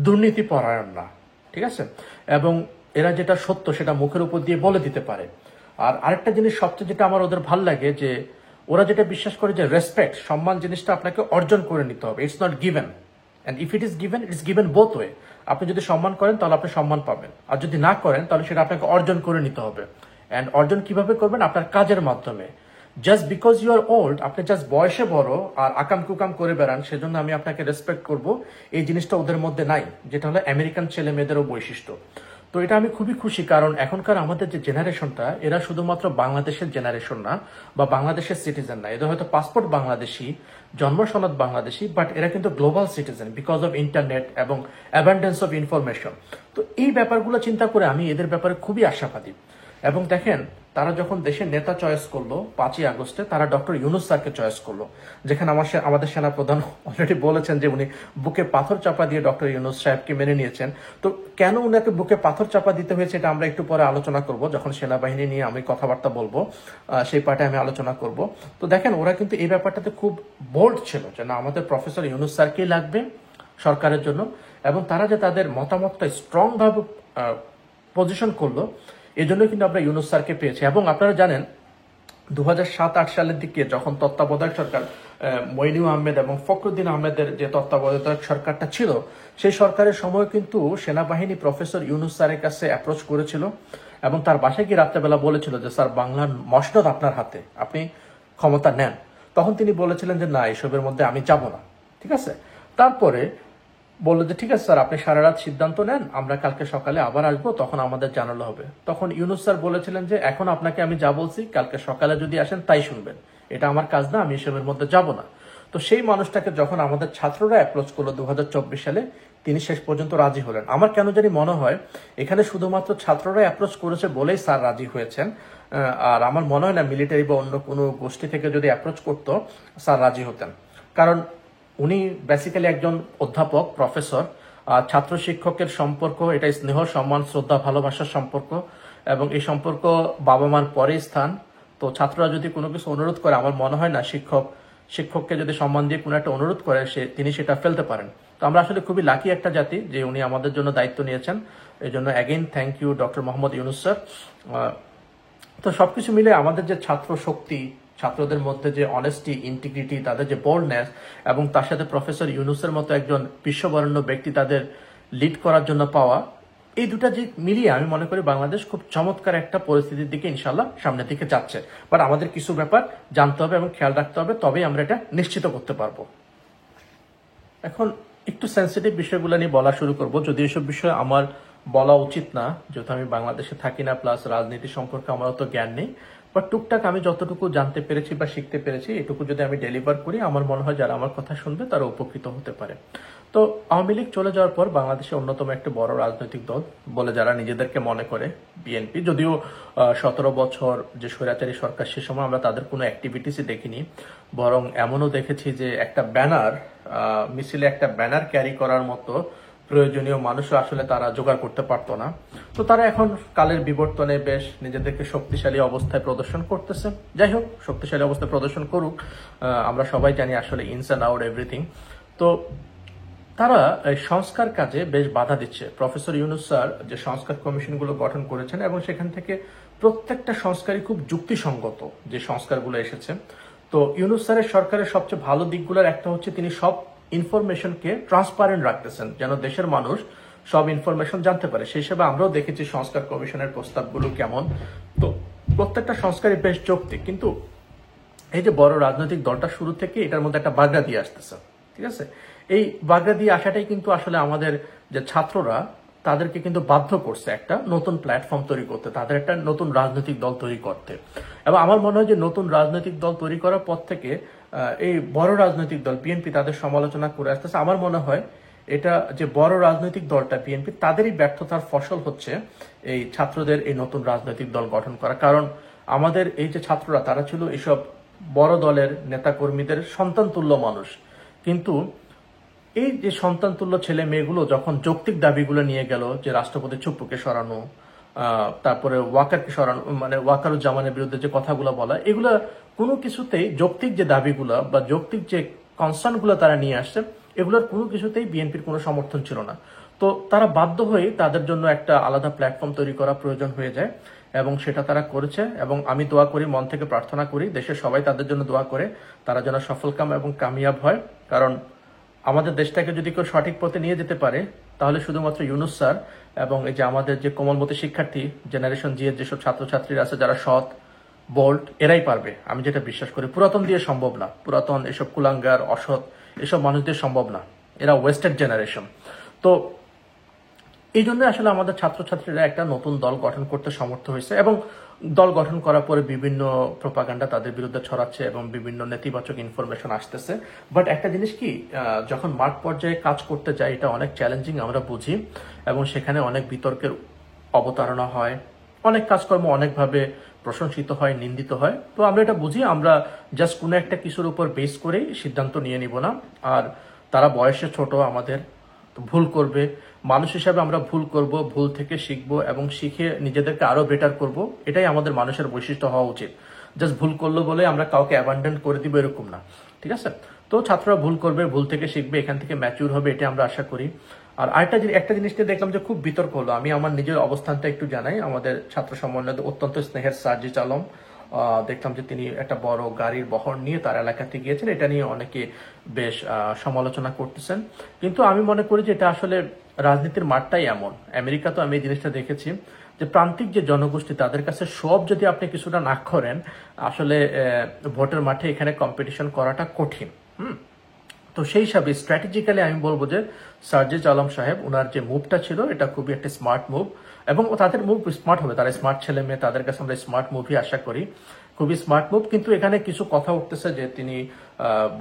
দুর্নীতি পরায়ণ না, ঠিক আছে? এবং এরা যেটা সত্য সেটা মুখের উপর দিয়ে বলে দিতে পারে। আর আরেকটা জিনিস সবচেয়ে যেটা আমার ওদের ভাল লাগে, যে ওরা যেটা বিশ্বাস করে যে রেসপেক্ট, সম্মান জিনিসটা আপনাকে অর্জন করে নিতে হবে, it's not given. And if it is given, it's given both way. আপনি যদি সম্মান করেন তাহলে আপনি সম্মান পাবেন, আর যদি না করেন তাহলে সেটা আপনাকে অর্জন করে নিতে হবে। অ্যান্ড অর্জন কিভাবে করবেন? আপনার কাজের মাধ্যমে। Just because you are old, আপনি জাস্ট বয়সে বড় আর আকাম কুকাম করে বেড়ান সেজন্য আমি আপনাকে রেসপেক্ট করব, এই জিনিসটা ওদের মধ্যে নাই, যেটা হলো আমেরিকান ছেলে মেয়েদেরও বৈশিষ্ট্য। তো এটা আমি খুবই খুশি, কারণ এখনকার আমাদের যে জেনারেশনটা, এরা শুধুমাত্র বাংলাদেশের জেনারেশন না বা বাংলাদেশের সিটিজেন না। এদের হয়তো পাসপোর্ট বাংলাদেশি, জন্ম সনদ বাংলাদেশি, বাট এরা কিন্তু global citizen because of internet এবং অ্যাবান্ডেন্স অফ ইনফরমেশন। তো এই ব্যাপারগুলো চিন্তা করে আমি এদের ব্যাপারে খুবই আশাবাদী। এবং দেখেন, তারা যখন দেশের নেতা চয়েস করলো 5ই আগস্টে, তারা ডক্টর ইউনুস স্যারকে চয়েস করলো, যেখানে আমাদের সেনা প্রধান অলরেডি বলেছেন যে উনি বুকে পাথর চাপা দিয়ে ডক্টর ইউনুস সাহেবকে মেনে নিয়েছেন। তো কেন উনাকে বুকে পাথর চাপা দিতে হয়েছে এটা আমরা একটু পরে আলোচনা করব, যখন সেনাবাহিনী নিয়ে আমি কথাবার্তা বলবো সেই পার্টে আমি আলোচনা করব। তো দেখেন, ওরা কিন্তু এই ব্যাপারটাতে খুব বোল্ড ছিল যে না, আমাদের প্রফেসর ইউনুস স্যারকেই লাগবে সরকারের জন্য, এবং তারা যে তাদের মতামতটা স্ট্রং ভাবে পজিশন করলো, এই জন্য কিন্তু আমরা ইউনুস স্যারকে পেয়েছি। এবং আপনারা জানেন 2007-8 সালের দিকে যখন তত্ত্বাবধায়ক সরকার মইনুল আহমেদ এবং ফখরুদ্দিন আহমেদের যে তত্ত্বাবধায়ক সরকারটা ছিল, সেই সরকারের সময় কিন্তু সেনাবাহিনী প্রফেসর ইউনুস স্যারের কাছে অ্যাপ্রোচ করেছিল এবং তার বাসায় গিয়ে রাত্রেবেলা বলেছিল যে স্যার, বাংলার মসনদ আপনার হাতে, আপনি ক্ষমতা নেন। তখন তিনি বলেছিলেন যে না, এসবের মধ্যে আমি যাব না, ঠিক আছে? তারপরে বললো যে ঠিক আছে স্যার, আপনি সারা রাত সিদ্ধান্ত নেন, আমরা কালকে সকালে আবার আসবো, তখন আমাদের জানালো হবে। তখন ইউনুস স্যার বলেছিলেন যে এখন আপনাকে আমি যা বলছি কালকে সকালে যদি আসেন তাই শুনবেন, এটা আমার কাজ না, আমি এসবের মধ্যে যাব না। তো সেই মানুষটাকে যখন আমাদের ছাত্ররা অ্যাপ্রোচ করলো 2024 সালে, তিনি শেষ পর্যন্ত রাজি হলেন। আমার কেন জানি মনে হয় এখানে শুধুমাত্র ছাত্ররা অ্যাপ্রোচ করেছে বলেই স্যার রাজি হয়েছেন। আর আমার মনে হয় না মিলিটারি বা অন্য কোনো গোষ্ঠী থেকে যদি অ্যাপ্রোচ করতো স্যার রাজি হতেন। কারণ উনি বেসিক্যালি একজন অধ্যাপক, প্রফেসর। ছাত্র শিক্ষকের সম্পর্ক এটা স্নেহ, সম্মান, শ্রদ্ধা, ভালোবাসার সম্পর্ক, এবং এই সম্পর্ক বাবা মার পরে স্থান। তো ছাত্ররা যদি কোনো কিছু অনুরোধ করে, আমার মনে হয় না শিক্ষককে যদি সম্মান দিয়ে কোনো একটা অনুরোধ করে তিনি সেটা ফেলতে পারেন। তো আমরা আসলে খুবই লাকি একটা জাতি যে উনি আমাদের জন্য দায়িত্ব নিয়েছেন। এই জন্য again thank you doctor Muhammad Yunus sir. তো সবকিছু মিলে আমাদের যে ছাত্র শক্তি, ছাত্রদের মধ্যে যে অনেস্টি, ইন্টিগ্রিটি, তাদের যে বোল্ডনেস, এবং তার সাথে প্রফেসর ইউনুসের মতো একজন বিশ্ববরেণ্য ব্যক্তি তাদের লিড করার জন্য পাওয়া, এই দুটা যে মিলিয়ে আমি মনে করি বাংলাদেশ খুব চমৎকার একটা পরিস্থিতির দিকে ইনশাল্লাহ সামনের দিকে যাচ্ছে। বাট আমাদের কিছু ব্যাপার জানতে হবে এবং খেয়াল রাখতে হবে, তবেই আমরা এটা নিশ্চিত করতে পারবো। এখন একটু সেন্সিটিভ বিষয়গুলো নিয়ে বলা শুরু করব, যদি এসব বিষয় আমার বলা উচিত না, যেহেতু আমি বাংলাদেশে থাকি না, প্লাস রাজনীতি সম্পর্কে আমার অত জ্ঞান নেই। বাট টুকটাক আমি যতটুকু জানতে পেরেছি বা শিখতে পেরেছি, এটুকু যদি আমি ডেলিভার করি, আমার মনে হয় যারা আমার কথা শুনবে তারা উপকৃত হতে পারে। তো আওয়ামী লীগ চলে যাওয়ার পর বাংলাদেশে অন্যতম একটা বড় রাজনৈতিক দল বলে যারা নিজেদেরকে মনে করে বিএনপি, যদিও 17 বছর যে স্বৈরাচারী সরকার, সে সময় আমরা তাদের কোনো অ্যাক্টিভিটিসই দেখিনি। বরং এমনও দেখেছি যে একটা ব্যানার মিছিলে একটা ব্যানার ক্যারি করার মতো প্রয়োজনীয় মানুষও আসলে তারা জোগাড় করতে পারতো না। তো তারা এখন কালের বিবর্তনে বেশ নিজেদেরকে শক্তিশালী অবস্থায় প্রদর্শন করতেছে। যাই হোক, শক্তিশালী অবস্থায় প্রদর্শন করুক, আমরা সবাই জানি আসলে ইনস অ্যান্ড আউট এভরিথিং। তো তারা এই সংস্কার কাজে বেশ বাধা দিচ্ছে। প্রফেসর ইউনুস স্যার যে সংস্কার কমিশনগুলো গঠন করেছেন, এবং সেখান থেকে প্রত্যেকটা সংস্কারই খুব যুক্তিসঙ্গত যে সংস্কারগুলো এসেছে। তো ইউনুস স্যারের সরকারের সবচেয়ে ভালো দিকগুলোর একটা হচ্ছে তিনি সব ইনফরমেশনকে ট্রান্সপারেন্ট রাখতেছেন, যেন দেশের মানুষ সব ইনফরমেশন জানতে পারে। সেই হিসেবে আমরাও দেখেছি সংস্কার কমিশনের প্রস্তাবগুলো কেমন। তো প্রত্যেকটা সংস্কারই বেশ যৌক্তিক, কিন্তু এই যে বড় রাজনৈতিক দলটা শুরু থেকে এটার মধ্যে একটা বাগড়া দিয়ে আসতেছে, ঠিক আছে? এই বাগড়া দিয়ে আসাটাই কিন্তু আসলে আমাদের যে ছাত্ররা, তাদেরকে কিন্তু বাধ্য করছে একটা নতুন প্ল্যাটফর্ম তৈরি করতে, তাদের একটা নতুন রাজনৈতিক দল তৈরি করতে। এবং আমার মনে হয় যে নতুন রাজনৈতিক দল তৈরি করার পর থেকে এই বড় রাজনৈতিক দল বিএনপি তাদের সমালোচনা করে আসতেছে। আমার মনে হয় এটা যে বড় রাজনৈতিক দলটা বিএনপি, তাদেরই ব্যর্থতার ফসল হচ্ছে এই ছাত্রদের এই নতুন রাজনৈতিক দল গঠন করা। কারণ আমাদের এই যে ছাত্ররা, তারা ছিল এইসব বড় দলের নেতাকর্মীদের সন্তানতুল্য মানুষ, কিন্তু এই যে সন্তানতুল্য ছেলে মেয়েগুলো যখন যৌক্তিক দাবিগুলো নিয়ে গেল, যে রাষ্ট্রপতি চুপ্পুকে সরানো, তারপরে ওয়াকারকে সরানো, মানে ওয়াকারুজ্জামানের বিরুদ্ধে যে কথাগুলো বলা, এগুলা কোনো কিছুতেই যৌক্তিক যে দাবিগুলো বা যৌক্তিক যে কনসার্নগুলো তারা নিয়ে আসছে, এগুলোর কোনো কিছুতেই বিএনপির কোনো সমর্থন ছিল না। তো তারা বাধ্য হয়ে তাদের জন্য একটা আলাদা প্ল্যাটফর্ম তৈরি করা প্রয়োজন হয়ে যায়, এবং সেটা তারা করেছে। এবং আমি দোয়া করি, মন থেকে প্রার্থনা করি, দেশের সবাই তাদের জন্য দোয়া করে, তারা যেন সফলকাম এবং কামিয়াব হয়। কারণ আমাদের দেশটাকে যদি কেউ সঠিক পথে নিয়ে যেতে পারে, তাহলে শুধুমাত্র ইউনুস স্যার এবং এই যে আমাদের যে কোমলমতি শিক্ষার্থী জেনারেশন জি এর যেসব ছাত্রছাত্রীরা আছে যারা সৎ, বোল্ড, এরাই পারবে। আমি যেটা বিশ্বাস করি, পুরাতন দিয়ে সম্ভব না। পুরাতন এসব কুলাঙ্গার, অসৎ এসব মানুষদের সম্ভব না, এরা ওয়েস্টার্ন জেনারেশন। তো এই জন্য আসলে আমাদের ছাত্রছাত্রীরা একটা নতুন দল গঠন করতে সমর্থ হয়েছে, এবং দল গঠন করার পরে বিভিন্ন প্রোপাগান্ডা তাদের বিরুদ্ধে ছড়াচ্ছে এবং বিভিন্ন নেতিবাচক ইনফরমেশন আসতেছে। বাট একটা জিনিস কি, যখন মাঠ পর্যায়ে কাজ করতে যাই, এটা অনেক চ্যালেঞ্জিং আমরা বুঝি, এবং সেখানে অনেক বিতর্কের অবতারণা হয়, অনেক কাজকর্ম অনেকভাবে প্রশংসিত হয়, নিন্দিত হয়। তো আমরা এটা বুঝি, আমরা জাস্ট কোনো একটা কিছুর উপর বেস করেই সিদ্ধান্ত নিয়ে নিব না। আর তারা বয়সে ছোট, আমাদের ভুল করবে, মানুষ হিসাবে আমরা ভুল করব, ভুল থেকে শিখব এবং শিখে নিজেদেরকে আরো বেটার করব। এটাই আমাদের মানুষের বৈশিষ্ট্য হওয়া উচিত। জাস্ট ভুল করলো বলে আমরা কাউকে অ্যাবান্ডন করে দিব, এরকম না, ঠিক আছে? তো ছাত্ররা ভুল করবে, ভুল থেকে শিখবে, এখান থেকে ম্যাচিউর হবে, এটা আমরা আশা করি। আর একটা জিনিসটা দেখলাম যে খুব বিতর্ক হলো, আমি আমার নিজের অবস্থানটা একটু জানাই। আমাদের ছাত্র সমন্বয় অত্যন্ত স্নেহের সার্জিস আলম, দেখলাম যে তিনি একটা বড় গাড়ির বহর নিয়ে তার এলাকাতে গিয়েছেন, এটা নিয়ে অনেকে বেশ সমালোচনা করতেছেন। কিন্তু আমি মনে করি যে এটা আসলে রাজনীতির মাঠটাই এমন। আমেরিকা তো আমি এই জিনিসটা দেখেছি যে প্রান্তিক যে জনগোষ্ঠী, তাদের কাছে সব যদি আপনি কিছুটা না করেন, আসলে ভোটের মাঠে এখানে কম্পিটিশন করাটা কঠিন। তো সেই হিসাবে স্ট্র্যাটেজিক্যালি আমি বলবো যে সার্জিস আলম সাহেব ওনার যে মুভটা ছিল এটা খুবই একটা স্মার্ট মুভ, এবং তাদের মুভ স্মার্ট হবে, তারা স্মার্ট ছেলে মেয়ে, তাদের কাছে আমরা স্মার্ট মুভই আশা করি, খুবই স্মার্ট মুভ। কিন্তু এখানে কিছু কথা উঠতেছে যে তিনি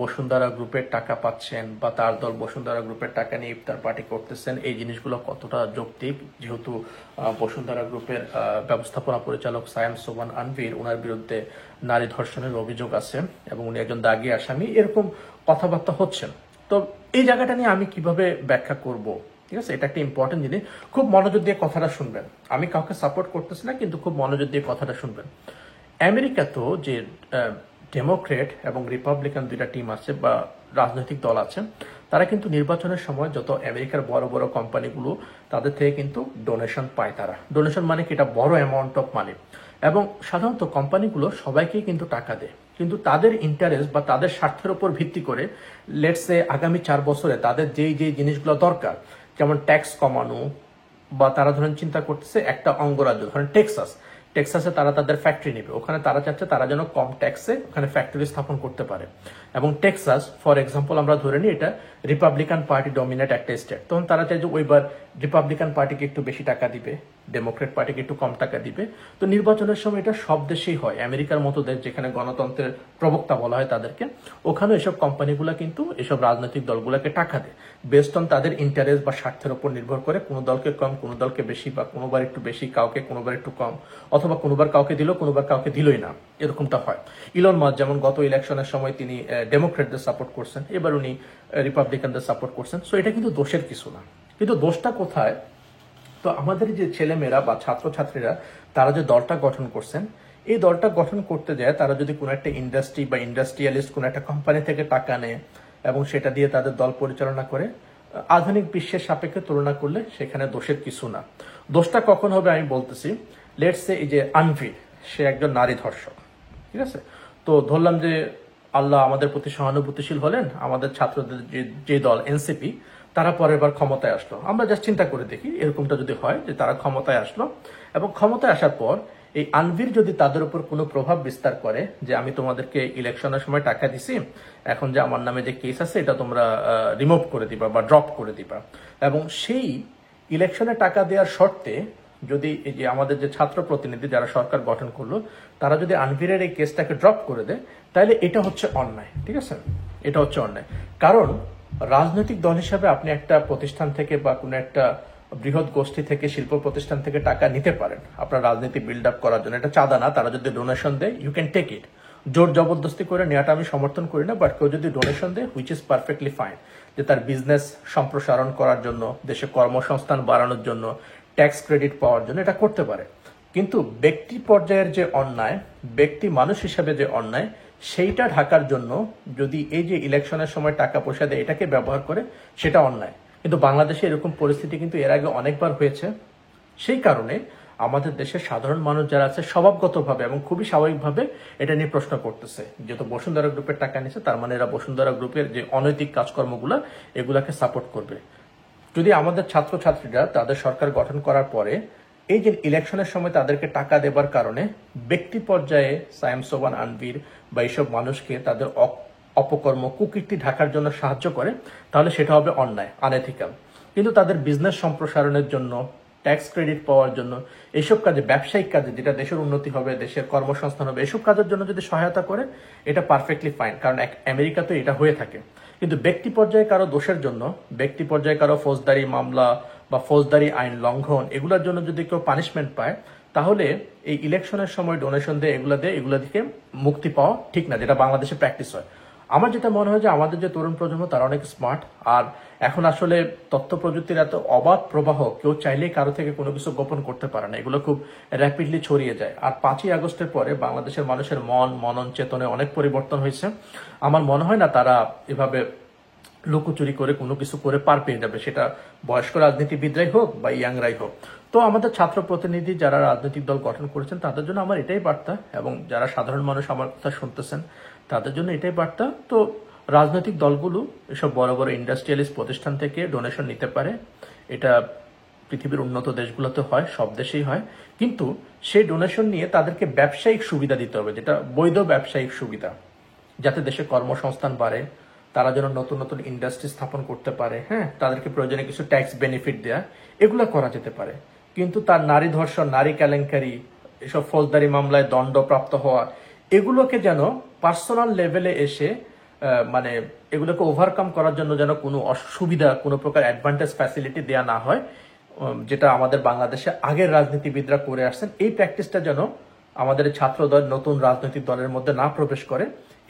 বসুন্ধরা গ্রুপের টাকা পাচ্ছেন বা তার দল বসুন্ধরা গ্রুপের টাকা নিয়ে ইফতার পার্টি করতেছেন, এই জিনিসগুলো কতটা যৌক্তিক, যেহেতু বসুন্ধরা গ্রুপের ব্যবস্থাপনা পরিচালক সায়াম সোবান আনভীর, ওনার বিরুদ্ধে নারী ধর্ষণের অভিযোগ আছে এবং উনি একজন দাগী আসামি, এরকম কথাবার্তা হচ্ছেন। তো এই জায়গাটা নিয়ে আমি কিভাবে ব্যাখ্যা করব, ঠিক আছে, এটা একটা ইম্পর্টেন্ট জিনিস, খুব মনোযোগ দিয়ে কথাটা শুনবেন। আমি কাউকে সাপোর্ট করতেছি না, কিন্তু খুব মনোযোগ দিয়ে কথাটা শুনবেন। আমেরিকা তো যে ডেমোক্রেট এবং রিপাবলিকান দুইটা টিম আছে বা রাজনৈতিক দল আছে, তারা কিন্তু নির্বাচনের সময় যত আমেরিকার বড় বড় কোম্পানিগুলো, তাদের থেকে কিন্তু ডোনেশন পায়। তারা ডোনেশন মানে কি, এটা বড় অ্যামাউন্ট অফ মানি, এবং সাধারণত কোম্পানিগুলো সবাইকেই কিন্তু টাকা দেয়, কিন্তু তাদের ইন্টারেস্ট বা তাদের স্বার্থের উপর ভিত্তি করে লেটসে আগামী 4 বছরে তাদের যেই যেই জিনিসগুলো দরকার, যেমন ট্যাক্স কমানো, বা তারা ধরেন চিন্তা করতেছে একটা অঙ্গরাজ্য ধরেন টেক্সাসে তারা তাদের ফ্যাক্টরি নেবে, ওখানে তারা চাচ্ছে তারা যেন কম ট্যাক্সে ওখানে ফ্যাক্টরি স্থাপন করতে পারে। এবং টেক্সাস ফর এক্সাম্পল আমরা ধরে নিই এটা রিপাবলিকান পার্টি ডমিনেট একটা স্টেট, তখন তারা চাই যে ওইবার রিপাবলিকান পার্টিকে একটু বেশি টাকা দিবে, ডেমোক্রেট পার্টিকে একটু কম টাকা দিবে। তো নির্বাচনের সময় এটা সব দেশেই হয়, আমেরিকার মতো দেশ যেখানে গণতন্ত্রের প্রবক্তা বলা হয় তাদেরকে, ওখানে এসব কোম্পানিগুলো কিন্তু এসব রাজনৈতিক দলগুলোকে টাকা দেয় বেস্ট অন তাদের ইন্টারেস্ট বা স্বার্থের উপর নির্ভর করে, কোনো দলকে কম কোনো দলকে বেশি, বা কোনোবার একটু বেশি কাউকে, কোনোবার একটু কম, অথবা কোনোবার কাউকে দিল কোনোবার কাউকে দিলই না, এরকমটা হয়। ইলন মাস্ক যেমন গত ইলেকশনের সময় তিনি ডেমোক্রেটদের সাপোর্ট করছেন, এবার উনি রিপাবলিকানদের সাপোর্ট করছেন। সো এটা কিন্তু দোষের কিছু না, কিন্তু দোষটা কোথায়? তো আমাদের যে ছেলেমেয়েরা বা ছাত্রছাত্রীরা তারা যে দলটা গঠন করছেন, এই দলটা গঠন করতে যায় তারা যদি কোনো একটা ইন্ডাস্ট্রি বা ইন্ডাস্ট্রিয়ালিস্ট কোনো একটা কোম্পানি থেকে টাকা নেয় এবং সেটা দিয়ে তাদের দল পরিচালনা করে, আধুনিক বিশ্বের সাপেক্ষে তুলনা করলে সেখানে দোষের কিছু না। দোষটা কখন হবে আমি বলতেছি। লেটস সে এই যে আনভীর, সে একজন নারী ধর্ষক, ঠিক আছে। তো ধরলাম যে আল্লাহ আমাদের প্রতি সহানুভূতিশীল হলেন, আমাদের ছাত্রদের যে দল এনসিপি, তারা পরের বার ক্ষমতায় আসলো। আমরা জাস্ট চিন্তা করে দেখি এরকমটা যদি হয় যে তারা ক্ষমতায় আসলো, এবং ক্ষমতায় আসার পর এই আনভীর যদি তাদের উপর কোনো প্রভাব বিস্তার করে যে আমি তোমাদেরকে ইলেকশনের সময় টাকা দিছি, এখন যে আমার নামে যে কেস আছে এটা তোমরা রিমুভ করে দিবা বা ড্রপ করে দিবা, এবং সেই ইলেকশনে টাকা দেওয়ার শর্তে যদি এই যে আমাদের যে ছাত্র প্রতিনিধি যারা সরকার গঠন করলো, তারা যদি আনভীরের এই কেসটাকে ড্রপ করে দেয়, তাহলে এটা হচ্ছে অন্যায়, ঠিক আছে, এটা হচ্ছে অন্যায়। কারণ রাজনৈতিক দল হিসাবে আপনি একটা প্রতিষ্ঠান থেকে বা কোনো একটা বৃহৎ গোষ্ঠী থেকে, শিল্প প্রতিষ্ঠান থেকে টাকা নিতে পারেন আপনার রাজনীতি বিল্ড আপ করার জন্য, এটা চাঁদা না, তারা যদি ডোনেশন দেয় ইউ ক্যান টেক ইট। জোর জবরদস্তি করে নেওয়াটা আমি সমর্থন করি না, বাট কেউ যদি ডোনেশন দেয় হুইচ ইজ পারফেক্টলি ফাইন, যে তার বিজনেস সম্প্রসারণ করার জন্য, দেশে কর্মসংস্থান বাড়ানোর জন্য, ট্যাক্স ক্রেডিট পাওয়ার জন্য এটা করতে পারে। কিন্তু ব্যক্তি পর্যায়ের যে অন্যায়, ব্যক্তি মানুষ হিসাবে যে অন্যায়, সেইটা ঢাকার জন্য যদি এই যে ইলেকশনের সময় টাকা পয়সা দেয় এটাকে ব্যবহার করে, সেটা অন্যায়। কিন্তু বাংলাদেশে এরকম পরিস্থিতি কিন্তু এর আগে অনেকবার হয়েছে। সেই কারণে আমাদের দেশের সাধারণ মানুষ যারা আছে স্বভাবগতভাবে এবং খুবই স্বাভাবিকভাবে এটা নিয়ে প্রশ্ন করতেছে, যেহেতু বসুন্ধরা গ্রুপের টাকা নিচ্ছে তার মানে এরা বসুন্ধরা গ্রুপের যে অনৈতিক কাজকর্মগুলো এগুলাকে সাপোর্ট করবে। যদি আমাদের ছাত্রছাত্রীরা তাদের সরকার গঠন করার পরে এই যে ইলেকশনের সময় তাদেরকে টাকা দেবার কারণে ব্যক্তি পর্যায়ে সায়াম সোবান আনভীর বা এইসব মানুষকে তাদের অপকর্ম কুকীর্তি ঢাকার জন্য সাহায্য করে, তাহলে সেটা হবে অন্যায়, আনএথিক্যাল। কিন্তু তাদের বিজনেস সম্প্রসারণের জন্য, ট্যাক্স ক্রেডিট পাওয়ার জন্য, এইসব কাজে, ব্যবসায়িক কাজে যেটা দেশের উন্নতি হবে, দেশের কর্মসংস্থান হবে, এসব কাজের জন্য যদি সহায়তা করে, এটা পারফেক্টলি ফাইন, কারণ আমেরিকাতে এটা হয়ে থাকে। কিন্তু ব্যক্তি পর্যায়ে কারো দোষের জন্য, ব্যক্তি পর্যায়ে কারো ফৌজদারি মামলা বা ফৌজদারি আইন লঙ্ঘন, এগুলোর জন্য যদি কেউ পানিশমেন্ট পায়, তাহলে এই ইলেকশনের সময় ডোনেশন দিয়ে এগুলো থেকে মুক্তি পাওয়া ঠিক না, যেটা বাংলাদেশে প্র্যাকটিস হয়। আমার যেটা মনে হয় যে আমাদের যে তরুণ প্রজন্ম তারা অনেক স্মার্ট, আর এখন আসলে তথ্য প্রযুক্তির এত অবাধ প্রবাহ, কেউ চাইলেই কারো থেকে কোনো কিছু গোপন করতে পারে না, এগুলো খুব র্যাপিডলি ছড়িয়ে যায়। আর 5ই আগস্টের পরে বাংলাদেশের মানুষের মনন চেতনে অনেক পরিবর্তন হয়েছে। আমার মনে হয় না তারা এভাবে লুকোচুরি করে কোনো কিছু করে পার পেয়ে যাবে, সেটা বয়স্ক রাজনীতিবিদরাই হোক বা ইয়াংরাই হোক। তো আমাদের ছাত্র প্রতিনিধি যারা রাজনৈতিক দল গঠন করেছেন তাদের জন্য আমার এটাই বার্তা, এবং যারা সাধারণ মানুষ আমার কথা শুনতেছেন তাদের জন্য এটাই বার্তা। তো রাজনৈতিক দলগুলো এসব বড় বড় ইন্ডাস্ট্রিয়ালিস্ট প্রতিষ্ঠান থেকে ডোনেশন নিতে পারে, এটা পৃথিবীর উন্নত দেশগুলোতে হয়, সব দেশেই হয়। কিন্তু সেই ডোনেশন নিয়ে তাদেরকে ব্যবসায়িক সুবিধা দিতে হবে, যেটা বৈধ ব্যবসায়িক সুবিধা, যাতে দেশে কর্মসংস্থান বাড়ে, তারা যেন নতুন নতুন ইন্ডাস্ট্রি স্থাপন করতে পারে, হ্যাঁ, তাদেরকে প্রয়োজনে কিছু ট্যাক্স বেনিফিট দেয়া, এগুলো করা যেতে পারে। কিন্তু তার নারী ধর্ষণ, নারী কেলেঙ্কারি, এসব ফৌজদারি মামলায় দণ্ডপ্রাপ্ত হওয়া, এগুলোকে যেন পার্সোনাল লেভেলে এসে মানে এগুলোকে ওভারকাম করার জন্য যেন কোনো অসুবিধা, কোনো প্রকার অ্যাডভান্টেজ ফ্যাসিলিটি দেয়া না হয়, যেটা আমাদের বাংলাদেশে আগের রাজনীতিবিদরা করে আসছেন। এই প্র্যাকটিসটা যেন আমাদের ছাত্রদল, নতুন রাজনৈতিক দলের মধ্যে না প্রবেশ করে,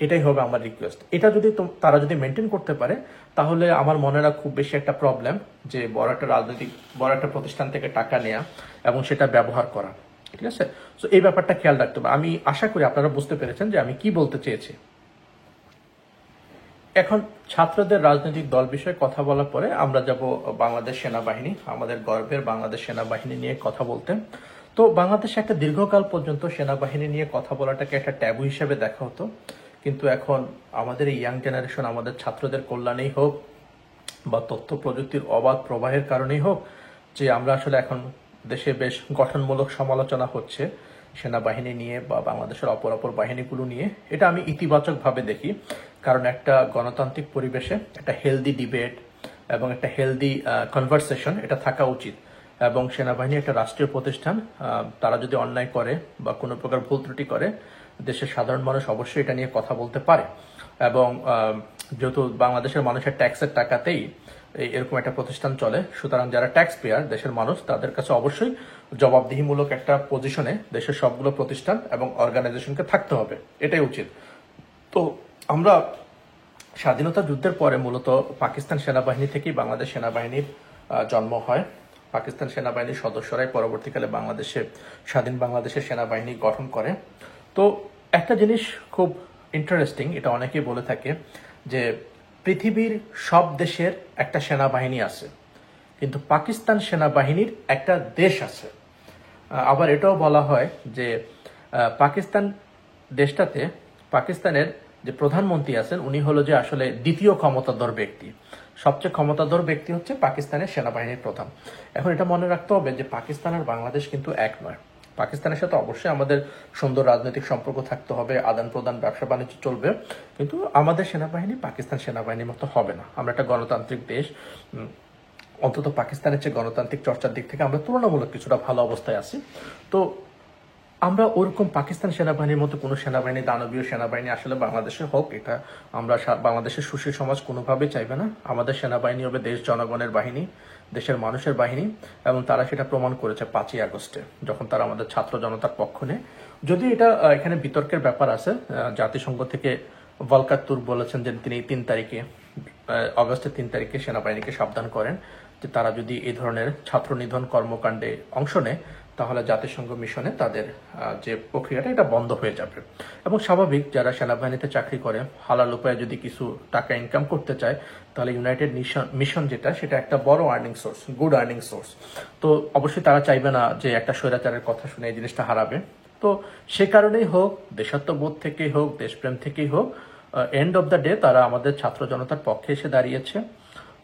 এটাই হবে আমার রিকোয়েস্ট। এটা যদি তারা যদি মেনটেন করতে পারে, তাহলে আমার মনে না খুব বেশি একটা প্রবলেম যে বড় একটা প্রতিষ্ঠান থেকে টাকা নেয়া এবং সেটা ব্যবহার করা। ঠিক আছে, তো এই ব্যাপারটা খেয়াল রাখতে হবে। আমি আশা করি আপনারা বুঝতে পেরেছেন যে আমি কি বলতে চেয়েছি। এখন ছাত্রদের রাজনৈতিক দল বিষয়ে কথা বলার পরে আমরা যাব বাংলাদেশ সেনাবাহিনী, আমাদের গর্বের বাংলাদেশ সেনাবাহিনী নিয়ে কথা বলতে। তো বাংলাদেশে একটা দীর্ঘকাল পর্যন্ত সেনাবাহিনী নিয়ে কথা বলাটাকে একটা ট্যাবু হিসেবে দেখা হতো, কিন্তু এখন আমাদের এই ইয়াং জেনারেশন, আমাদের ছাত্রদের কল্যাণেই হোক বা তথ্য প্রযুক্তির অবাধ প্রবাহের কারণেই হোক, যে আমরা আসলে এখন দেশে বেশ গঠনমূলক সমালোচনা হচ্ছে সেনাবাহিনী নিয়ে বা বাংলাদেশের অপর বাহিনীগুলো নিয়ে। এটা আমি ইতিবাচকভাবে দেখি, কারণ একটা গণতান্ত্রিক পরিবেশে একটা হেলদি ডিবেট এবং একটা হেলদি কনভারসেশন এটা থাকা উচিত। এবং সেনাবাহিনী একটা রাষ্ট্রীয় প্রতিষ্ঠান, তারা যদি অন্যায় করে বা কোনো প্রকার ভুল ত্রুটি করে, দেশের সাধারণ মানুষ অবশ্যই এটা নিয়ে কথা বলতে পারে। এবং যেহেতু বাংলাদেশের মানুষের ট্যাক্সের টাকাতেই এরকম একটা প্রতিষ্ঠান চলে, সুতরাং যারা ট্যাক্স পেয়ার, দেশের মানুষ, তাদের কাছে অবশ্যই জবাবদিহিমূলক একটা পজিশনে দেশের সবগুলো প্রতিষ্ঠান এবং অর্গানাইজেশনকে থাকতে হবে, এটাই উচিত। তো আমরা স্বাধীনতা যুদ্ধের পরে মূলত পাকিস্তান সেনাবাহিনী থেকেই বাংলাদেশ সেনাবাহিনীর জন্ম হয়। পাকিস্তান সেনাবাহিনীর সদস্যরাই পরবর্তীকালে স্বাধীন বাংলাদেশের সেনাবাহিনী গঠন করে। তো একটা জিনিস খুব ইন্টারেস্টিং, এটা অনেকেই বলে থাকে যে পৃথিবীর সব দেশের একটা সেনাবাহিনী আছে, কিন্তু পাকিস্তান সেনাবাহিনীর একটা দেশ আছে। আবার এটাও বলা হয় যে পাকিস্তান দেশটাতে পাকিস্তানের যে প্রধানমন্ত্রী আছেন, উনি হলো যে আসলে দ্বিতীয় ক্ষমতাধর ব্যক্তি। সবচেয়ে ক্ষমতাধর ব্যক্তি হচ্ছে পাকিস্তানের সেনাবাহিনীর প্রধান। এখন এটা মনে রাখতে হবে যে পাকিস্তান আর বাংলাদেশ কিন্তু এক নয়। পাকিস্তানের সাথে অবশ্যই আমাদের সুন্দর রাজনৈতিক সম্পর্ক থাকতে হবে, আদান প্রদান, ব্যবসা বাণিজ্য চলবে, কিন্তু আমাদের সেনাবাহিনী পাকিস্তান সেনাবাহিনীর মতো হবে না। আমরা একটা গণতান্ত্রিক দেশ, অন্তত পাকিস্তানের চেয়ে গণতান্ত্রিক চর্চার দিক থেকে আমরা তুলনামূলক কিছুটা ভালো অবস্থায় আছি। তো আমরা ওরকম পাকিস্তান সেনাবাহিনীর মতো কোনো সেনাবাহিনী, দানবীয় সেনাবাহিনী আসলে বাংলাদেশে হোক, এটা আমরা বাংলাদেশের সুশীল সমাজ কোনোভাবে চাইবে না। আমাদের সেনাবাহিনী হবে দেশ জনগণের বাহিনী, দেশের মানুষের বাহিনী, এবং তারা সেটা প্রমাণ করেছে 5ই আগস্টে, যখন তারা আমাদের ছাত্র জনতার পক্ষ নেয়। যদি এটা এখানে বিতর্কের ব্যাপার আছে, জাতিসংঘ থেকে ভলকার তুর্ক বলেছেন যে তিনি আগস্টের 3 তারিখে সেনাবাহিনীকে সাবধান করেন যে তারা যদি এই ধরনের ছাত্র নিধন কর্মকাণ্ডে অংশ নেয়, তাহলে জাতিসংঘ মিশনে তাদের যে প্রক্রিয়াটা এটা বন্ধ হয়ে যাবে। এবং স্বাভাবিক, যারা সেনাবাহিনীতে চাকরি করে হালাল উপায়ে যদি কিছু টাকা ইনকাম করতে চায়, তাহলে ইউনাইটেড মিশন যেটা, সেটা একটা বড় earning source, good earning source. তো অবশ্যই তারা চাইবে না যে একটা স্বৈরাচারের কথা শুনে এই জিনিসটা হারাবে। তো সে কারণেই হোক, দেশাত্মবোধ থেকেই হোক, দেশপ্রেম থেকেই হোক, এন্ড অব দ্য ডে তারা আমাদের ছাত্র জনতার পক্ষে এসে দাঁড়িয়েছে।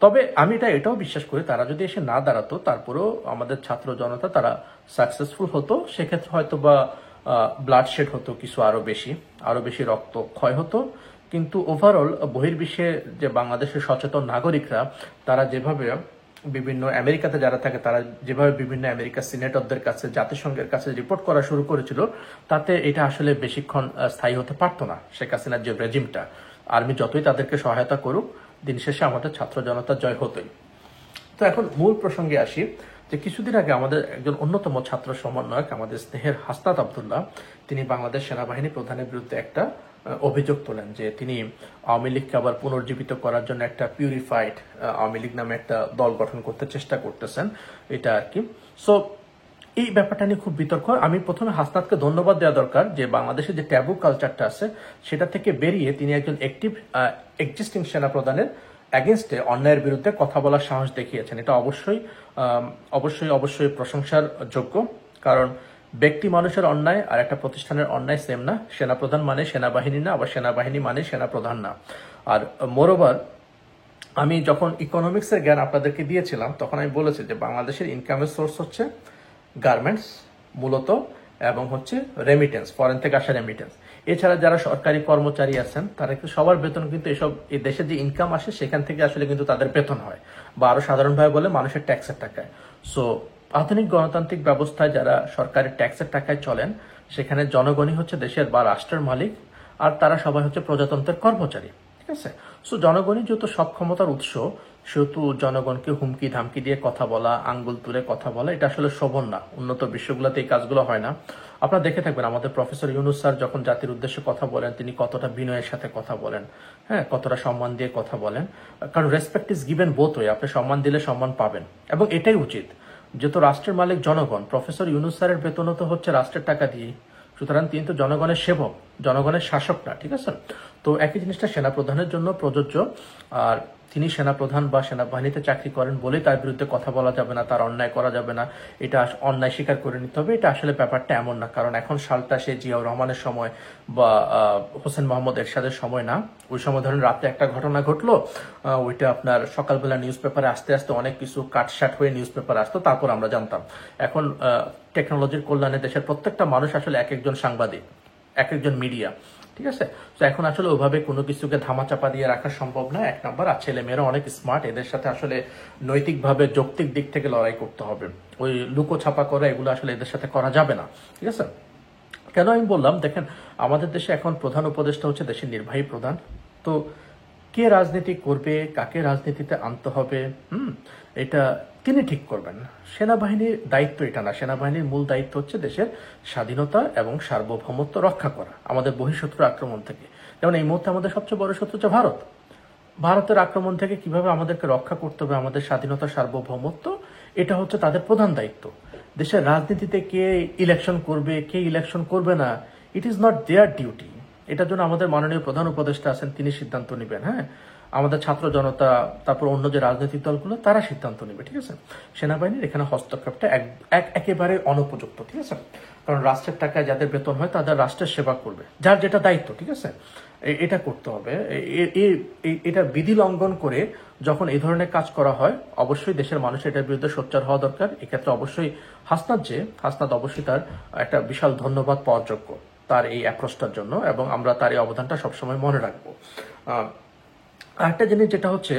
তবে আমি এটাও বিশ্বাস করি, তারা যদি এসে না দাঁড়াতো, তারপরেও আমাদের ছাত্র জনতা তারা সাকসেসফুল হতো। সেক্ষেত্রে হয়তো বা ব্লাডশেড হতো কিছু, আরো বেশি রক্ত ক্ষয় হতো, কিন্তু ওভারঅল বহির্বিশ্বে যে বাংলাদেশের সচেতন নাগরিকরা, তারা যেভাবে বিভিন্ন আমেরিকাতে যারা থাকে, তারা যেভাবে বিভিন্ন আমেরিকার সিনেটরদের কাছে, জাতিসংঘের কাছে রিপোর্ট করা শুরু করেছিল, তাতে এটা আসলে বেশিক্ষণ স্থায়ী হতে পারতো না। শেখ হাসিনার যে রেজিমটা, আর্মি যতই তাদেরকে সহায়তা করুক, দিন শেষে আমাদের ছাত্র জনতার জয় হতোই। তো এখন মূল প্রসঙ্গে আসি, যে কিছুদিন আগে আমাদের একজন অন্যতম ছাত্র সমন্বয়ক, আমাদের স্নেহের হাসনাত আব্দুল্লাহ, তিনি বাংলাদেশ সেনাবাহিনী প্রধানের বিরুদ্ধে একটা অভিযোগ তোলেন যে তিনি আওয়ামী লীগকে আবার পুনর্জীবিত করার জন্য একটা পিউরিফাইড আওয়ামী লীগ নামে একটা দল গঠন করতে চেষ্টা করতেছেন, এটা আর কি। সো এই ব্যাপারটা নিয়ে খুব বিতর্ক। আমি প্রথমে হাসনাতকে ধন্যবাদ দেওয়া দরকার যে বাংলাদেশে যে ট্যাবু কালচারটা আছে, সেটা থেকে বেরিয়ে তিনি একজন অ্যাক্টিভ এক্সিস্টিং সেনা প্রধানের এগেনস্টে, অন্যায়ের বিরুদ্ধে কথা বলার সাহস দেখিয়েছেন। এটা অবশ্যই অবশ্যই অবশ্যই প্রশংসার যোগ্য, কারণ ব্যক্তি মানুষের অন্যায় আর একটা প্রতিষ্ঠানের অন্যায় সেম না। সেনাপ্রধান মানে সেনাবাহিনী না, আবার সেনাবাহিনী মানে সেনাপ্রধান না। আর মোরওভার, আমি যখন ইকোনমিক্সের জ্ঞান আপনাদেরকে দিয়েছিলাম, তখন আমি বলেছি যে বাংলাদেশের ইনকামের সোর্স হচ্ছে গার্মেন্টস, মূলত এবং হচ্ছে রেমিটেন্স, ফরেন থেকে আসা রেমিটেন্স। এছাড়া যারা সরকারি কর্মচারী আছেন তারা কিন্তু সবার বেতন কিন্তু এসব এই দেশে যে ইনকাম আসে সেখান থেকে আসলে কিন্তু তাদের বেতন হয়, বা আরো সাধারণভাবে বলে মানুষের ট্যাক্সের টাকায়। সো আধুনিক গণতান্ত্রিক ব্যবস্থায় যারা সরকারি ট্যাক্সের টাকায় চলেন সেখানে জনগণই হচ্ছে দেশের বা রাষ্ট্রের মালিক, আর তারা সবাই হচ্ছে প্রজাতন্ত্রের কর্মচারী। ঠিক আছে? সো জনগণই যেহেতু সব ক্ষমতার উৎস, সেহেতু জনগণকে হুমকি ধামকি দিয়ে কথা বলা, আঙ্গুল তুলে কথা বলা, এটা আসলে শোভন না। উন্নত বিশ্বগুলোতে এই কাজগুলো হয় না। আপনারা দেখে থাকবেন আমাদের প্রফেসর ইউনূস স্যার যখন জাতির উদ্দেশ্যে কথা বলেন তিনি কতটা বিনয়ের সাথে কথা বলেন, হ্যাঁ, কতটা সম্মান দিয়ে কথা বলেন। কারণ respect is given both way, আপনি সম্মান দিলে সম্মান পাবেন, এবং এটাই উচিত। যেহেতু রাষ্ট্রের মালিক জনগণ, প্রফেসর ইউনূস স্যারের বেতনও তো হচ্ছে রাষ্ট্রের টাকা দিয়ে, সুতরাং তিনি তো জনগণের সেবক, জনগণের শাসক না। ঠিক আছে? তো একই জিনিসটা সেনাপ্রধানের জন্য প্রযোজ্য। আর তিনি সেনাপ্রধান বা সেনাবাহিনীতে চাকরি করেন বলেই তার বিরুদ্ধে কথা বলা যাবে না, তার অন্যায় করা যাবে না, এটা অন্যায় স্বীকার করে নিতে হবে, এটা আসলে ব্যাপারটা এমন না। কারণ এখন সালটা সে জিয়াউর রহমানের সময় বা হোসেন মোহাম্মদ এরশাদের সময় না। ওই সময় ধরেন রাতে একটা ঘটনা ঘটলো, ওইটা আপনার সকালবেলা নিউজ পেপারে আস্তে আস্তে অনেক কিছু কাটসাট হয়ে নিউজ পেপারে আসতো, তারপর আমরা জানতাম। এখন টেকনোলজির কল্যাণে দেশের প্রত্যেকটা মানুষ আসলে এক একজন সাংবাদিক, এক একজন মিডিয়া। ঠিক আছে? তো এখন আসলে ওইভাবে কোনো কিছুকে ধামাচাপা দিয়ে রাখা সম্ভব না, এক নম্বর। আর ছেলেমেয়েরা অনেক স্মার্ট, এদের সাথে আসলে নৈতিকভাবে যৌক্তিক দিক থেকে লড়াই করতে হবে। ওই লুকো ছাপা করে এগুলো আসলে এদের সাথে করা যাবে না। ঠিক আছে? কেন আমি বললাম, দেখেন আমাদের দেশে এখন প্রধান উপদেষ্টা হচ্ছে দেশের নির্বাহী প্রধান। তো কে রাজনীতি করবে, কাকে রাজনীতিতে আনতে হবে, এটা তিনি ঠিক করবেন। সেনাবাহিনীর দায়িত্ব এটা না। সেনাবাহিনীর মূল দায়িত্ব হচ্ছে দেশের স্বাধীনতা এবং সার্বভৌমত্ব রক্ষা করা আমাদের বহিঃশত্রু আক্রমণ থেকে। যেমন এই মুহূর্তে আমাদের সবচেয়ে বড় শত্রু হচ্ছে ভারত। ভারতের আক্রমণ থেকে কিভাবে আমাদেরকে রক্ষা করতে হবে, আমাদের স্বাধীনতা সার্বভৌমত্ব, এটা হচ্ছে তাদের প্রধান দায়িত্ব। দেশের রাজনীতিতে কে ইলেকশন করবে, কে ইলেকশন করবে না, it is not their duty. এটার জন্য আমাদের মাননীয় প্রধান উপদেষ্টা আছেন, তিনি সিদ্ধান্ত নেবেন। হ্যাঁ, আমাদের ছাত্র জনতা, তারপর অন্য যে রাজনৈতিক দলগুলো, তারা সিদ্ধান্ত নেবে। ঠিক আছে? সেনাবাহিনীর এখানে হস্তক্ষেপটা একেবারে অনুপযুক্ত। ঠিক আছে? কারণ রাষ্ট্রের টাকায় যাদের বেতন হয় তাদের রাষ্ট্রের সেবা করবে, যার যেটা দায়িত্ব। ঠিক আছে? এটা করতে হবে। এটা বিধি লঙ্ঘন করে যখন এই ধরনের কাজ করা হয়, অবশ্যই দেশের মানুষ এটার বিরুদ্ধে সোচ্চার হওয়া দরকার। এক্ষেত্রে অবশ্যই হাসনাত অবশ্যই তার একটা বিশাল ধন্যবাদ পাওয়ার যোগ্য তার এই অ্যাপ্রোচটার জন্য, এবং আমরা তার এই অবদানটা সবসময় মনে রাখবো। আরেকটা জিনিস যেটা হচ্ছে,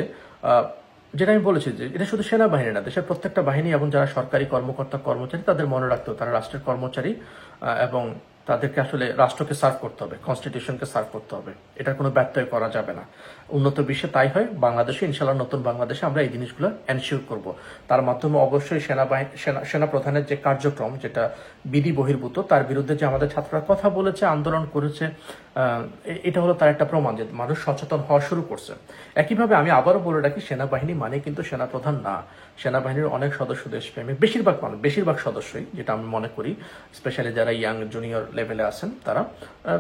যেটা আমি বলেছি যে এটা শুধু সেনাবাহিনী না, দেশের প্রত্যেকটা বাহিনী এবং যারা সরকারি কর্মকর্তা কর্মচারী তাদের মনে রাখতে হবে তারা রাষ্ট্রের কর্মচারী, এবং তাদেরকে আসলে রাষ্ট্রকে সার্ভ করতে হবে, কনস্টিটিউশনকে সার্ভ করতে হবে। এটার কোনো ব্যত্যয় করা যাবে না। উন্নত বিশ্বে তাই হয়, বাংলাদেশে ইনশাল্লাহ নতুন বাংলাদেশে আমরা এই জিনিসগুলো এনশিওর করব। তার মাধ্যমে অবশ্যই সেনা প্রধানের যে কার্যক্রম, যেটা বিধি বহির্ভূত, তার বিরুদ্ধে যে আমাদের ছাত্ররা কথা বলেছে, আন্দোলন করেছে, এটা হলো তার একটা প্রমাণ যে মানুষ সচেতন হওয়া শুরু করছে। একইভাবে আমি আবারও বলে রাখি, সেনাবাহিনী মানে কিন্তু সেনাপ্রধান না। সেনাবাহিনীর অনেক সদস্য দেশপ্রেমী, বেশিরভাগ সদস্যই, যেটা আমি মনে করি, স্পেশালি যারা ইয়াং জুনিয়র লেভেলে আছেন, তারা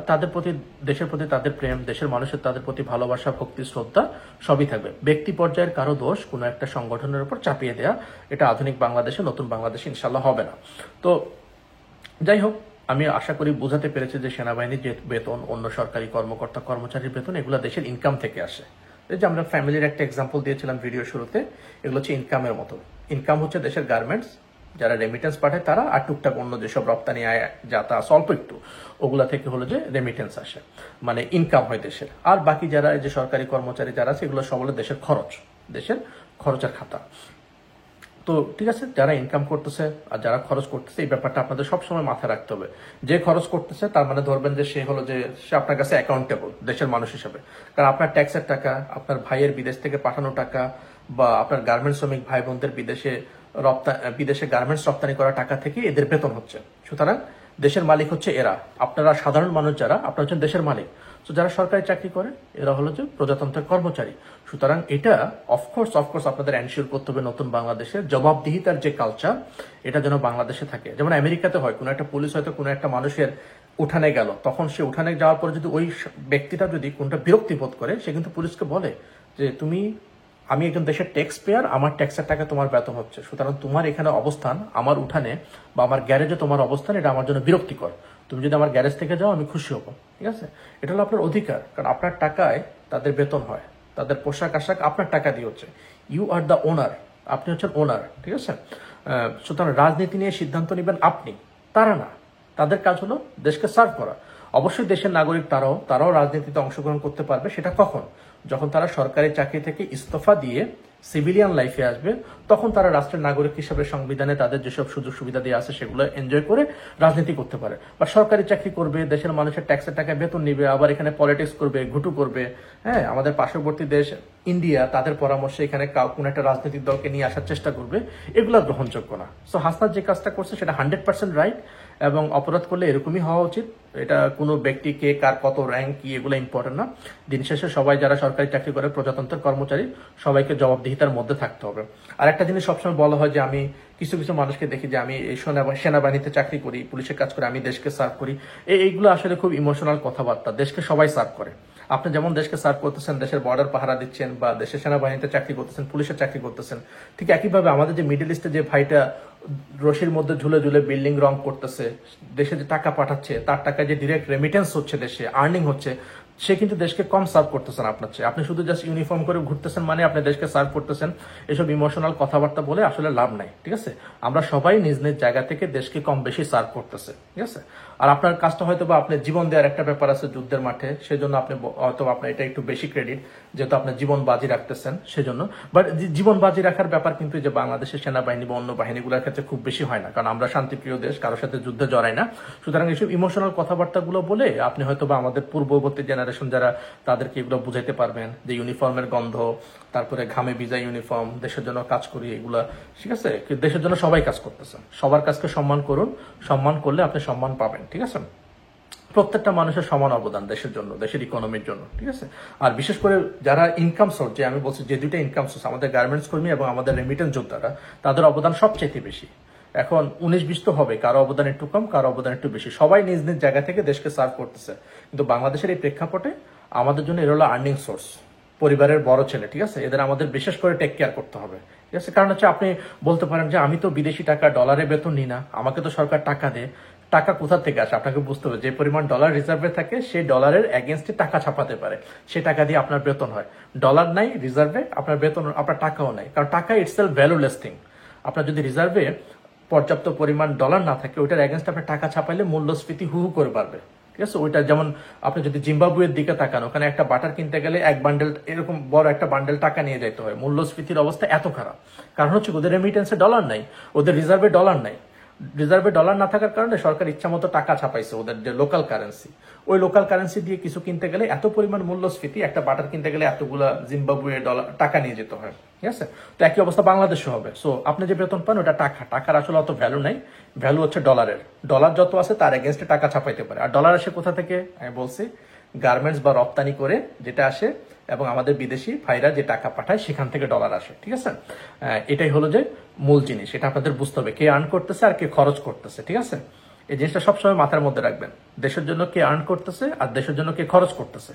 তাদের প্রতি, দেশের প্রতি তাদের প্রেম, দেশের মানুষের তাদের প্রতি ভালোবাসা, ভক্তি, শ্রদ্ধা সবই থাকবে। ব্যক্তি পর্যায়ের কারো দোষ কোনো একটা সংগঠনের উপর চাপিয়ে দেয়া, এটা আধুনিক বাংলাদেশে, নতুন বাংলাদেশে ইনশাল্লাহ হবে না। তো যাই হোক, আমি আশা করি বোঝাতে পেরেছি যে সেনাবাহিনীর যে বেতন, অন্য সরকারি কর্মকর্তা কর্মচারীর বেতন, এগুলো দেশের ইনকাম থেকে আসে। এই যে আমরা ফ্যামিলির একটা এক্সাম্পল দিয়েছিলাম ভিডিও শুরুতে, এগুলো হচ্ছে ইনকামের মতো। ইনকাম হচ্ছে দেশের গার্মেন্টস, যারা রেমিটেন্স পাঠায় তারা, আর টুকটাক অন্য যেসব রপ্তানি আয় যাতা অল্প একটু, ওগুলা থেকে হলো যে রেমিটেন্স আসে, মানে ইনকাম হয় দেশের। আর বাকি যারা এই যে সরকারি কর্মচারী যারা আছে, এগুলো সব হলো দেশের খরচের খাতা। তো ঠিক আছে, যারা ইনকাম করতেছে আর যারা খরচ করতেছে, এই ব্যাপারটা আপনাদের সবসময় মাথায় রাখতে হবে। যে খরচ করতেছে তার মানে ধরবেন যে সে হলো যে সে আপনার কাছে অ্যাকাউন্টেবল দেশের মানুষ হিসেবে। কারণ আপনার ট্যাক্সের টাকা, আপনার ভাইয়ের বিদেশ থেকে পাঠানো টাকা, বা আপনার গার্মেন্টস শ্রমিক ভাই বোনদের বিদেশে গার্মেন্টস রপ্তানি করা টাকা থেকে এদের বেতন হচ্ছে। সুতরাং দেশের মালিক হচ্ছে এরা। আপনারা সাধারণ মানুষ যারা, আপনারা হচ্ছেন দেশের মালিক। তো যারা সরকারি চাকরি করে এরা হলো যে প্রজাতন্ত্রের কর্মচারী। সুতরাং এটা অফকোর্স আপনাদের এনশিওর করতে হবে নতুন বাংলাদেশের জবাবদিহিতার যে কালচার, এটা যেন বাংলাদেশে থাকে। যেমন আমেরিকাতে হয়, কোনো একটা পুলিশ হয়তো কোনো একটা মানুষের উঠানে গেল, তখন সে উঠানে যাওয়ার পরে যদি ওই ব্যক্তিটা যদি কোনটা বিরক্তি বোধ করে, সে কিন্তু পুলিশকে বলে যে আমি একজন দেশের ট্যাক্স পেয়ার, আমার ট্যাক্সের টাকা তোমার বেতন হচ্ছে, সুতরাং তোমার এখানে অবস্থান, আমার উঠানে বা আমার গ্যারেজে তোমার অবস্থান, এটা আমার জন্য বিরক্তিকর। তুমি যদি আমার গ্যারেজ থেকে যাও আমি খুশি হবো। ঠিক আছে? এটা হলো আপনার অধিকার, কারণ আপনার টাকায় তাদের বেতন হয়, তাদের পোশাক আশাক আপনার টাকা দিয়ে হচ্ছে। ইউ আর দ্য ওনার, আপনি হচ্ছেন ওনার। ঠিক আছে? সুতরাং রাজনীতি নিয়ে সিদ্ধান্ত নেবেন আপনি, তারা না। তাদের কাজ হলো দেশকে সার্ভ করা। অবশ্যই দেশের নাগরিক তারাও রাজনীতিতে অংশগ্রহণ করতে পারবে। সেটা কখন? যখন তারা সরকারি চাকরি থেকে ইস্তফা দিয়ে সিভিলিয়ান লাইফে আসবে, তখন তারা রাষ্ট্রের নাগরিক হিসেবে সংবিধানে তাদের যেসব সুযোগ সুবিধা দিয়ে আছে সেগুলো এনজয় করে রাজনীতি করতে পারে। বা সরকারি চাকরি করবে, দেশের মানুষের ট্যাক্সের টাকা বেতন নিবে, আবার এখানে পলিটিক্স করবে, ঘুটু করবে। হ্যাঁ, আমাদের পার্শ্ববর্তী দেশ ইন্ডিয়া তাদের পরামর্শে এখানে কোন একটা রাজনৈতিক দলকে নিয়ে আসার চেষ্টা করবে, এগুলো গ্রহণযোগ্য না। সো হাসনাত যে কাজটা করছে সেটা 100% রাইট, এবং অপরাধ করলে এরকমই হওয়া উচিত। এটা কোনো ব্যক্তিকে কার কত র্যাঙ্ক কি এগুলো ইম্পর্টেন্ট না। দিন শেষে সবাই যারা সরকারি চাকরি করে প্রজাতন্ত্রের কর্মচারী, সবাইকে জবাবদিহিতার মধ্যে থাকতে হবে। আর একটা জিনিস সবসময় বলা হয় যে আমি কিছু কিছু মানুষকে দেখি যে আমি এই সেনাবাহিনীতে চাকরি করি, পুলিশের কাজ করে, আমি দেশকে সার্ভ করি। এইগুলো আসলে খুব ইমোশনাল কথাবার্তা। দেশকে সবাই সার্ভ করে। আপনি যেমন দেশকে সার্ভ করতেছেন, দেশের বর্ডার পাহারা দিচ্ছেন, বা দেশের সেনাবাহিনীতে চাকরি করতেছেন, পুলিশের চাকরি করতেছেন, ঠিক একইভাবে আমাদের যে মিডল ইস্টে যে ভাইটা রশির মধ্যে ঝুলে ঝুলে বিল্ডিং রং করতেছে, দেশে যে টাকা পাঠাচ্ছে, তার টাকা যে ডিরেক্ট রেমিটেন্স হচ্ছে, দেশে আর্নিং হচ্ছে, সে কিন্তু দেশকে কম সার্ভ করতেছেন আপনার চেয়ে। আপনি শুধু জাস্ট ইউনিফর্ম করে ঘুরতেছেন মানে আপনি দেশকে সার্ভ করতেছেন। এসব ইমোশনাল কথাবার্তা বলে আসলে লাভ নাই। ঠিক আছে, আমরা সবাই নিজ নিজ জায়গা থেকে দেশকে কম বেশি সার্ভ করতেছে। ঠিক আছে, আর আপনার কাজটা হয়তো বা আপনি জীবন দেওয়ার একটা ব্যাপার আছে যুদ্ধের মাঠে, সেজন্য আপনি হয়তো আপনার এটা একটু বেশি ক্রেডিট, যেহেতু আপনি জীবন বাজি রাখতেছেন সেজন্য। বাট জীবন বাজি রাখার ব্যাপার কিন্তু যে বাংলাদেশের সেনাবাহিনী বা অন্য বাহিনীগুলোর ক্ষেত্রে খুব বেশি হয় না, কারণ আমরা শান্তিপ্রিয় দেশ, কারোর সাথে যুদ্ধে জড়াই না। সুতরাং এইসব ইমোশনাল কথাবার্তাগুলো বলে আপনি হয়তো বা আমাদের পূর্ববর্তী জেনারেশন যারা, তাদেরকে এগুলো বুঝাইতে পারবেন যে ইউনিফর্মের গন্ধ, তারপরে ঘামে ভিজা ইউনিফর্ম, দেশের জন্য কাজ করি, এগুলা ঠিক আছে। দেশের জন্য সবাই কাজ করতেছে, সবার কাজকে সম্মান করুন। সম্মান করলে আপনি সম্মান পাবেন। ঠিক আছে, প্রত্যেকটা মানুষের সমান অবদান দেশের জন্য, দেশের ইকোনমির জন্য। ঠিক আছে, আর বিশেষ করে যারা ইনকাম সোর্স, যে আমি বলছি যে দুইটা ইনকাম সোর্স, আমাদের গার্মেন্টস কর্মী এবং আমাদের রেমিটেন্স যোদ্ধারা, তাদের অবদান সবচেয়ে বেশি। এখন 19-20 তো হবে, কারো অবদান একটু কম, কারো অবদান একটু বেশি। সবাই নিজ নিজ জায়গা থেকে দেশকে সার্ভ করতেছে, কিন্তু বাংলাদেশের এই প্রেক্ষাপটে আমাদের জন্য এর হলো আর্নিং সোর্স, পরিবারের বড় ছেলে। ঠিক আছে, এদের আমাদের বিশেষ করে টেক কেয়ার করতে হবে। ঠিক আছে, কারণ হচ্ছে আপনি বলতে পারেন যে আমি তো বিদেশি টাকা ডলারে বেতন নিই না, আমাকে তো সরকার টাকা দেয়। টাকা কোথা থেকে আসে আপনাকে বুঝতে হবে। যে পরিমাণ ডলার রিজার্ভে থাকে, সেই ডলারের এগেনস্টে টাকা ছাপাতে পারে, সে টাকা দিয়ে আপনার বেতন হয়। ডলার নাই রিজার্ভে, আপনার বেতন, আপনার টাকাও নাই, কারণ টাকা ইটসেলফ ভ্যালুলেস থিং। আপনার যদি রিজার্ভে পর্যাপ্ত পরিমাণ ডলার না থাকে, ওইটার এগেনস্টে আপনার টাকা ছাপাইলে মূল্যস্ফীতি হু করে বাড়বে। ঠিক আছে, ওইটা যেমন আপনি যদি জিম্বাবুয়ের দিকে তাকান, ওখানে একটা বাটার কিনতে গেলে এক বান্ডেল, এরকম বড় একটা বান্ডেল টাকা নিয়ে যেতে হয়। মূল্যস্ফীতির অবস্থা এত খারাপ, কারণ হচ্ছে ওদের রেমিটেন্সে ডলার নাই, ওদের রিজার্ভে ডলার নাই। রিজার্ভে ডলার না থাকার কারণে সরকার ইচ্ছা মতো টাকা ছাপাইছে, ওদের যে লোকাল কারেন্সি, ওই লোকাল কারেন্সি দিয়ে কিছু কিনতে গেলে এত পরিমাণ মূল্যস্ফীতি, একটা বাটার কিনতে গেলে এতগুলা জিম্বাবুয়ে ডলার টাকা নিয়ে যেতে হয়। ঠিক আছে, তো একই অবস্থা বাংলাদেশে হবে। সো আপনি যে বেতন পান ওটা টাকার আসলে অত ভ্যালু নাই, ভ্যালু হচ্ছে ডলারের। ডলার যত আছে তার এগেনস্টে টাকা ছাপাইতে পারে। আর ডলার আসে কোথা থেকে? আমি বলছি গার্মেন্টস বা রপ্তানি করে যেটা আসে, এবং আমাদের বিদেশি ভাইরা যে টাকা পাঠায় সেখান থেকে ডলার আসে। ঠিক আছে, এটাই হলো যে মূল জিনিস। এটা আপনাদের বুঝতে হবে, কে আর্ন করতেছে আর কে খরচ করতেছে। ঠিক আছে, এই জিনিসটা সবসময় মাথার মধ্যে রাখবেন। দেশের জন্য কে আর্ন করতেছে আর দেশের জন্য কে খরচ করতেছে।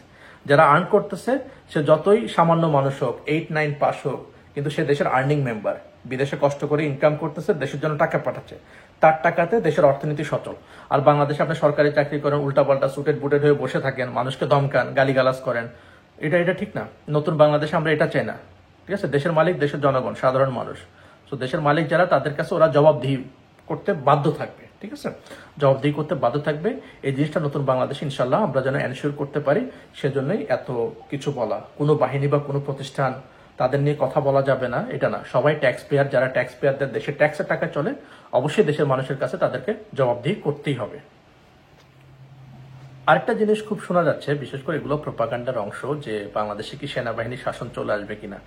যারা আর্ন করতেছে সে যতই সামান্য মানুষ হোক, 8-9 পাস হোক, কিন্তু সে দেশের আর্নিং মেম্বার, বিদেশে কষ্ট করে ইনকাম করতেছে, দেশের জন্য টাকা পাঠাচ্ছে, তার টাকাতে দেশের অর্থনীতি সচল। আর বাংলাদেশে আপনি সরকারি চাকরি করেন, উল্টাপাল্টা সুটেড বুটেড হয়ে বসে থাকেন, মানুষকে ধমকান, গালিগালাজ করেন, এটা ঠিক না। নতুন বাংলাদেশে আমরা এটা চাই না। ঠিক আছে, দেশের মালিক দেশের জনগণ, সাধারণ মানুষ। তো দেশের মালিক যারা, তাদের কাছে ওরা জবাবদিহি করতে বাধ্য থাকবে। ঠিক আছে, জবাবদিহি করতে বাধ্য থাকবে। এই জিনিসটা নতুন বাংলাদেশ ইনশাল্লাহ আমরা যেন এনশিওর করতে পারি, সেজন্যই এত কিছু বলা। কোনো বাহিনী বা কোনো প্রতিষ্ঠান তাদের নিয়ে কথা বলা যাবে না, এটা না। সবাই ট্যাক্স পেয়ার, যারা ট্যাক্স পেয়ারদের দেশের ট্যাক্সের টাকা চলে, অবশ্যই দেশের মানুষের কাছে তাদেরকে জবাবদিহি করতেই হবে। আরেকটা জিনিস খুব শোনা যাচ্ছে, বিশেষ করে এগুলো প্রোপাগান্ডার অংশ, যে বাংলাদেশে কি সেনাবাহিনী শাসন চলে আসবে কিনা।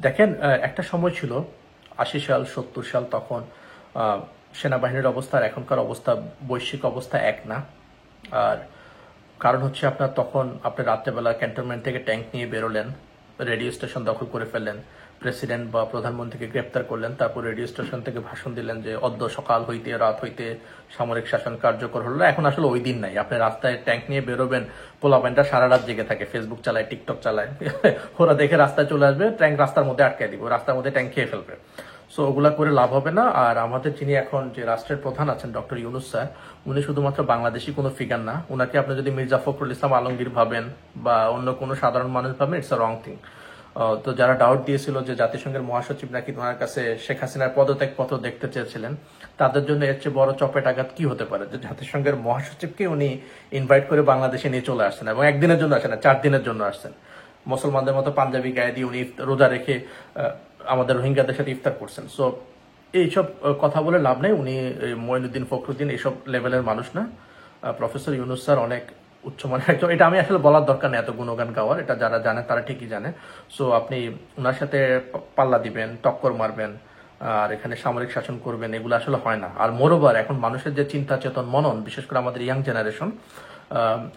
দেখেন, একটা সময় ছিল 80 সাল 70 সাল, তখন সেনাবাহিনীর অবস্থা আর এখনকার অবস্থা, বৈশ্বিক অবস্থা এক না। আর কারণ হচ্ছে আপনার তখন আপনি রাত্রেবেলা ক্যান্টনমেন্ট থেকে ট্যাঙ্ক নিয়ে বেরোলেন, রেডিও স্টেশন দখল করে ফেললেন, প্রেসিডেন্ট বা প্রধানমন্ত্রীকে গ্রেপ্তার করলেন, তারপর রেডিও স্টেশন থেকে ভাষণ দিলেন যে অদ্য সকাল হইতে রাত হইতে সামরিক শাসন কার্যকর হলো। এখন আসলে ওই দিন নাই। আপনি রাস্তায় ট্যাঙ্ক নিয়ে বেরোবেন, পোলাপাইনটা সারা রাত জেগে থাকে, ফেসবুক চালায়, টিকটক চালায়, ওরা দেখে রাস্তায় চলে আসবে, ট্যাঙ্ক রাস্তার মধ্যে আটকে দিব, রাস্তার মধ্যে ট্যাঙ্ক খেয়ে ফেলবে। সো ওগুলা করে লাভ হবে না। আর আমাদের যিনি এখন যে রাষ্ট্রের প্রধান আছেন, ডক্টর ইউনূস স্যার, উনি শুধুমাত্র বাংলাদেশি কোনো ফিগার না। উনাকে আপনি যদি মির্জা ফখরুল ইসলাম আলমগীর ভাবেন বা অন্য কোনো সাধারণ মানুষ ভাবেন, ইটস আ রং থিং। তো যারা ডাউট দিয়েছিল যে জাতিসংঘের মহাসচিব নাকি ওনার কাছে শেখ হাসিনার পদত্যাগ পত্র দেখতে চেয়েছিলেন, তাদের জন্য এর চেয়ে বড় চপেট আঘাত কি হতে পারে যে জাতিসংঘের মহাসচিবকে উনি ইনভাইট করে বাংলাদেশে নিয়ে চলে আসছেন, এবং একদিনের জন্য আসেন না, 4 দিনের জন্য আসছেন। মুসলমানদের মতো পাঞ্জাবি গায়ে দিয়ে উনি রোজা রেখে আমাদের রোহিঙ্গাদের সাথে ইফতার করছেন। সো এইসব কথা বলে লাভ নেই। উনি মঈনুদ্দিন ফখরুদ্দিন এইসব লেভেলের মানুষ না। প্রফেসর ইউনূস স্যার অনেক উচ্চমানের একজন, এটা আমি আসলে বলার দরকার নেই, এত গুণগান গাওয়ার, এটা যারা জানে তারা ঠিকই জানে। সো আপনি ওনার সাথে পাল্লা দিবেন, টক্কর মারবেন, আর এখানে সামরিক শাসন করবেন, এগুলো আসলে হয় না। আর মোরওভার এখন মানুষের যে চিন্তা চেতন মনন, বিশেষ করে আমাদের ইয়াং জেনারেশন,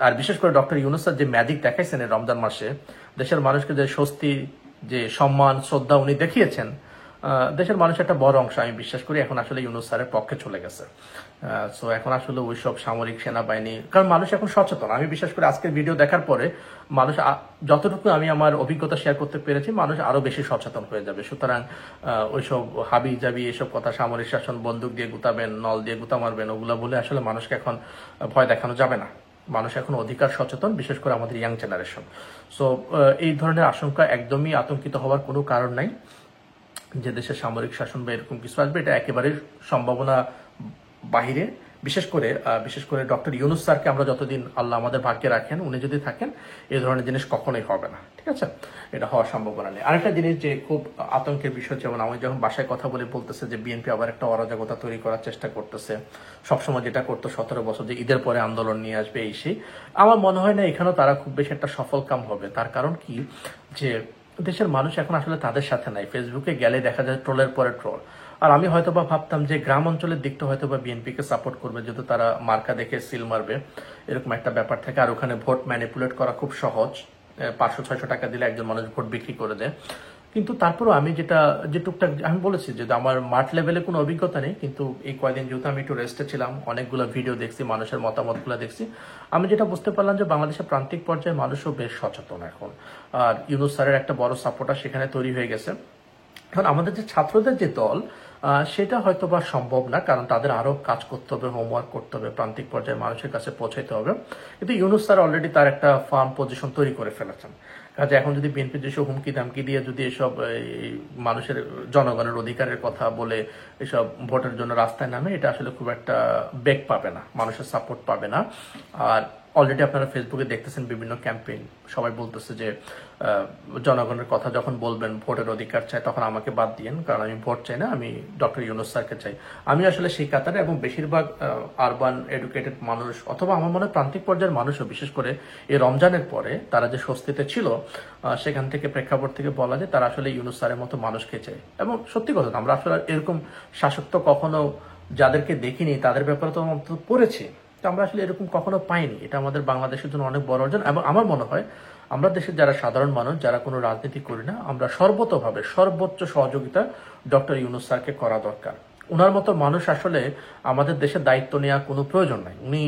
আর বিশেষ করে ডক্টর ইউনূস স্যার যে ম্যাজিক দেখাইছেন এই রমজান মাসে, দেশের মানুষকে যে স্বস্তি, যে সম্মান, শ্রদ্ধা উনি দেখিয়েছেন, দেশের মানুষের একটা বড় অংশ আমি বিশ্বাস করি এখন আসলে ইউনূস স্যারের পক্ষে চলে গেছে। সো এখন আসলে ওইসব সামরিক সেনাবাহিনী, কারণ মানুষ এখন সচেতন। আমি বিশ্বাস করি আজকের ভিডিও দেখার পরে মানুষ, যতটুকু আমি আমার অভিজ্ঞতা শেয়ার করতে পেরেছি, মানুষ আরো বেশি সচেতন হয়ে যাবে। সুতরাং ওইসব হাবি জাবি এসব কথা, সামরিক শাসন, বন্দুক দিয়ে গুতাবেন, নল দিয়ে গুতা মারবেন, ওগুলা বলে আসলে মানুষকে এখন ভয় দেখানো যাবে না। মানুষ এখন অধিকার সচেতন, বিশেষ করে আমাদের ইয়াং জেনারেশন। সো এই ধরনের আশঙ্কা, একদমই আতঙ্কিত হওয়ার কোনো কারণ নাই যে দেশে সামরিক শাসন বা এরকম কিছু আসবে, এটা একেবারে সম্ভাবনা বাহিরে। বিশেষ করে ডক্টর ইউনূস স্যারকে আমরা যতদিন আল্লাহ আমাদের ভাগ্যে রাখেন, উনি যদি থাকেন, এই ধরনের জিনিস কখনোই হবে না, ঠিক আছে? এটা হওয়ার সম্ভাবনা নেই। আরেকটা জিনিস যে খুব আতঙ্কের বিষয়, যেমন আমি যখন বাসায় কথা বলে বলতেছে যে বিএনপি আবার একটা অরাজকতা তৈরি করার চেষ্টা করতেছে, সবসময় যেটা করতো 17 বছর, যে ঈদের পরে আন্দোলন নিয়ে আসবে এই সেই, আমার মনে হয় না এখানেও তারা খুব বেশি একটা সফল কাম হবে। তার কারণ কি, যে দেশের মানুষ এখন আসলে তাদের সাথে নাই। ফেসবুকে গেলে দেখা যায় ট্রোলের পরে ট্রোল। আর আমি হয়তোবা ভাবতাম যে গ্রাম অঞ্চলের দিকটা হয়তোবা বিএনপিকে সাপোর্ট করবে, যেহেতু তারা মার্কা দেখে সিল মারবে, এরকম একটা ব্যাপার থাকে। আর ওখানে ভোট ম্যানিপুলেট করা খুব সহজ, 500-600 টাকা দিলে একজন মানুষ ভোট বিক্রি করে দেয়। কিন্তু তারপরও আমি যে টুকটাক আমি বলেছি যে আমার মাঠ লেভেলে কোনো অভিজ্ঞতা নেই, কিন্তু এই কয়েকদিন যেহেতু আমি একটু রেস্টে ছিলাম, অনেকগুলো ভিডিও দেখছি, মানুষের মতামতগুলো দেখছি, আমি যেটা বুঝতে পারলাম যে বাংলাদেশের প্রান্তিক পর্যায়ে মানুষও বেশ সচেতন এখন। আর ইউনূস স্যারের একটা বড় সাপোর্টার সেখানে তৈরি হয়ে গেছে। এখন আমাদের যে ছাত্রদের যে দল, সেটা হয়তো বা সম্ভব না, কারণ তাদের আরো কাজ করতে হবে, হোমওয়ার্ক করতে হবে, প্রান্তিক পর্যায়ে মানুষের কাছে পৌঁছাইতে হবে। কিন্তু ইউনূস স্যার অলরেডি তার একটা ফার্ম পজিশন তৈরি করে ফেলেছেন। কাজে এখন যদি বিএনপি যেসব হুমকি দামকি দিয়ে যদি এসব মানুষের, জনগণের অধিকারের কথা বলে এসব ভোটের জন্য রাস্তায় নামে, এটা আসলে খুব একটা বেগ পাবে না, মানুষের সাপোর্ট পাবে না। আর অলরেডি আপনারা ফেসবুকে দেখতেছেন বিভিন্ন ক্যাম্পেইন, সবাই বলতেছে যে জনগণের কথা যখন বলবেন, ভোটের অধিকার চাই, তখন আমাকে বাদ দিয়েন, কারণ আমি ভোট চাই না, আমি ডক্টর ইউনূস স্যারকে চাই। আমি আসলে সেই কাতারে, এবং বেশিরভাগ আরবান এডুকেটেড মানুষ, অথবা আমার মনে হয় প্রান্তিক পর্যায়ের মানুষও, বিশেষ করে এই রমজানের পরে তারা যে স্বস্তিতে ছিল, সেখান থেকে প্রেক্ষাপট থেকে বলা যায় তারা আসলে ইউনূস স্যারের মতো মানুষকে চায়। এবং সত্যি কথা, আমরা আসলে এরকম শাসক তো কখনো, যাদেরকে দেখিনি তাদের ব্যাপারে তো পড়েছি, আমরা আসলে এরকম কখনো পাইনি। এটা আমাদের বাংলাদেশের জন্য অনেক বড় অর্জন। এবং আমার মনে হয় আমরা দেশের যারা সাধারণ মানুষ, যারা কোনো রাজনীতি করি না, আমরা সর্বতোভাবে সর্বোচ্চ সহযোগিতা ডক্টর ইউনূস স্যারকে করা দরকার। ওনার মতো মানুষ আসলে আমাদের দেশের দায়িত্ব নেওয়ার কোনো প্রয়োজন নাই। উনি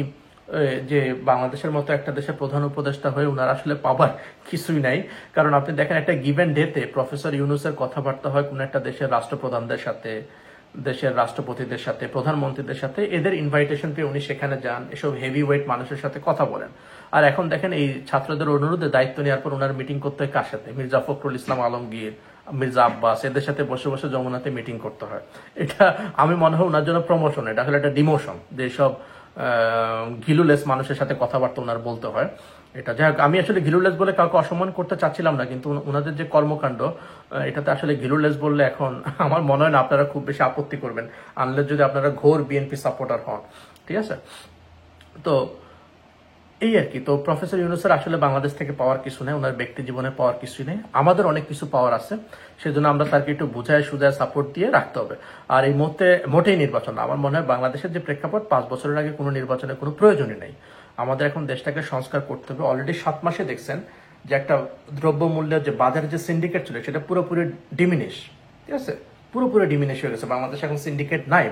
যে বাংলাদেশের মতো একটা দেশের প্রধান উপদেষ্টা হয়ে ওনার আসলে পাবার কিছুই নাই। কারণ আপনি দেখেন, একটা গিভেন ডেতে প্রফেসর ইউনূসের কথাবার্তা হয় কোনো একটা দেশের রাষ্ট্রপ্রধানদের সাথে, দেশের রাষ্ট্রপতিদের সাথে, প্রধানমন্ত্রীদের সাথে, এদের ইনভাইটেশন পেয়ে উনি সেখানে যান, এসব হেভি ওয়েট মানুষের সাথে কথা বলেন। আর এখন দেখেন, এই ছাত্রদের অনুরোধে দায়িত্ব নেওয়ার পর ওনার মিটিং করতে হয় কার সাথে? মির্জা ফখরুল ইসলাম আলমগীর, মির্জা আব্বাস, এদের সাথে বসে বসে যমুনাতে মিটিং করতে হয়। এটা আমি মনে হয় ওনার জন্য প্রমোশন, এটা আসলে একটা ডিমোশন, যে সব ঘিলুলেস মানুষের সাথে কথাবার্তা ওনার বলতে হয়। এটা যাই হোক, আমি আসলে ঘিলুলেস বলে কাউকে অসম্মান করতে চাচ্ছিলাম না, কিন্তু ওনাদের যে কর্মকাণ্ড, এটাতে আসলে ঘিলুলেস বললে এখন আমার মনে হয় না আপনারা খুব বেশি আপত্তি করবেন, আনলেস যদি আপনারা ঘোর বিএনপি সাপোর্টার হন, ঠিক আছে? তো এই আর কি। তো প্রফেসর ইউনূসের আসলে বাংলাদেশ থেকে পাওয়ার কিছু নেই, ওনার ব্যক্তি জীবনে পাওয়ার কিছু নেই। আমাদের অনেক কিছু পাওয়ার আছে, সেজন্য আমরা তাকে একটু বুঝায় সুজায় সাপোর্ট দিয়ে রাখতে হবে। আর এই মোটেই নির্বাচন না। আমার মনে হয় বাংলাদেশের যে প্রেক্ষাপট, 5 বছরের আগে কোনো নির্বাচনের কোনো প্রয়োজনই নেই। আমাদের এখন দেশটাকে সংস্কার করতে হবে। অলরেডি 7 মাসে দেখছেন যে একটা দ্রব্যমূল্যের যে বাজারের যে সিন্ডিকেট ছিল, সেটা পুরোপুরি ডিমিনিশ, ঠিক আছে? পুরোপুরি ডিমিনিশ হয়ে গেছে। বাংলাদেশ এখন সিন্ডিকেট নাই,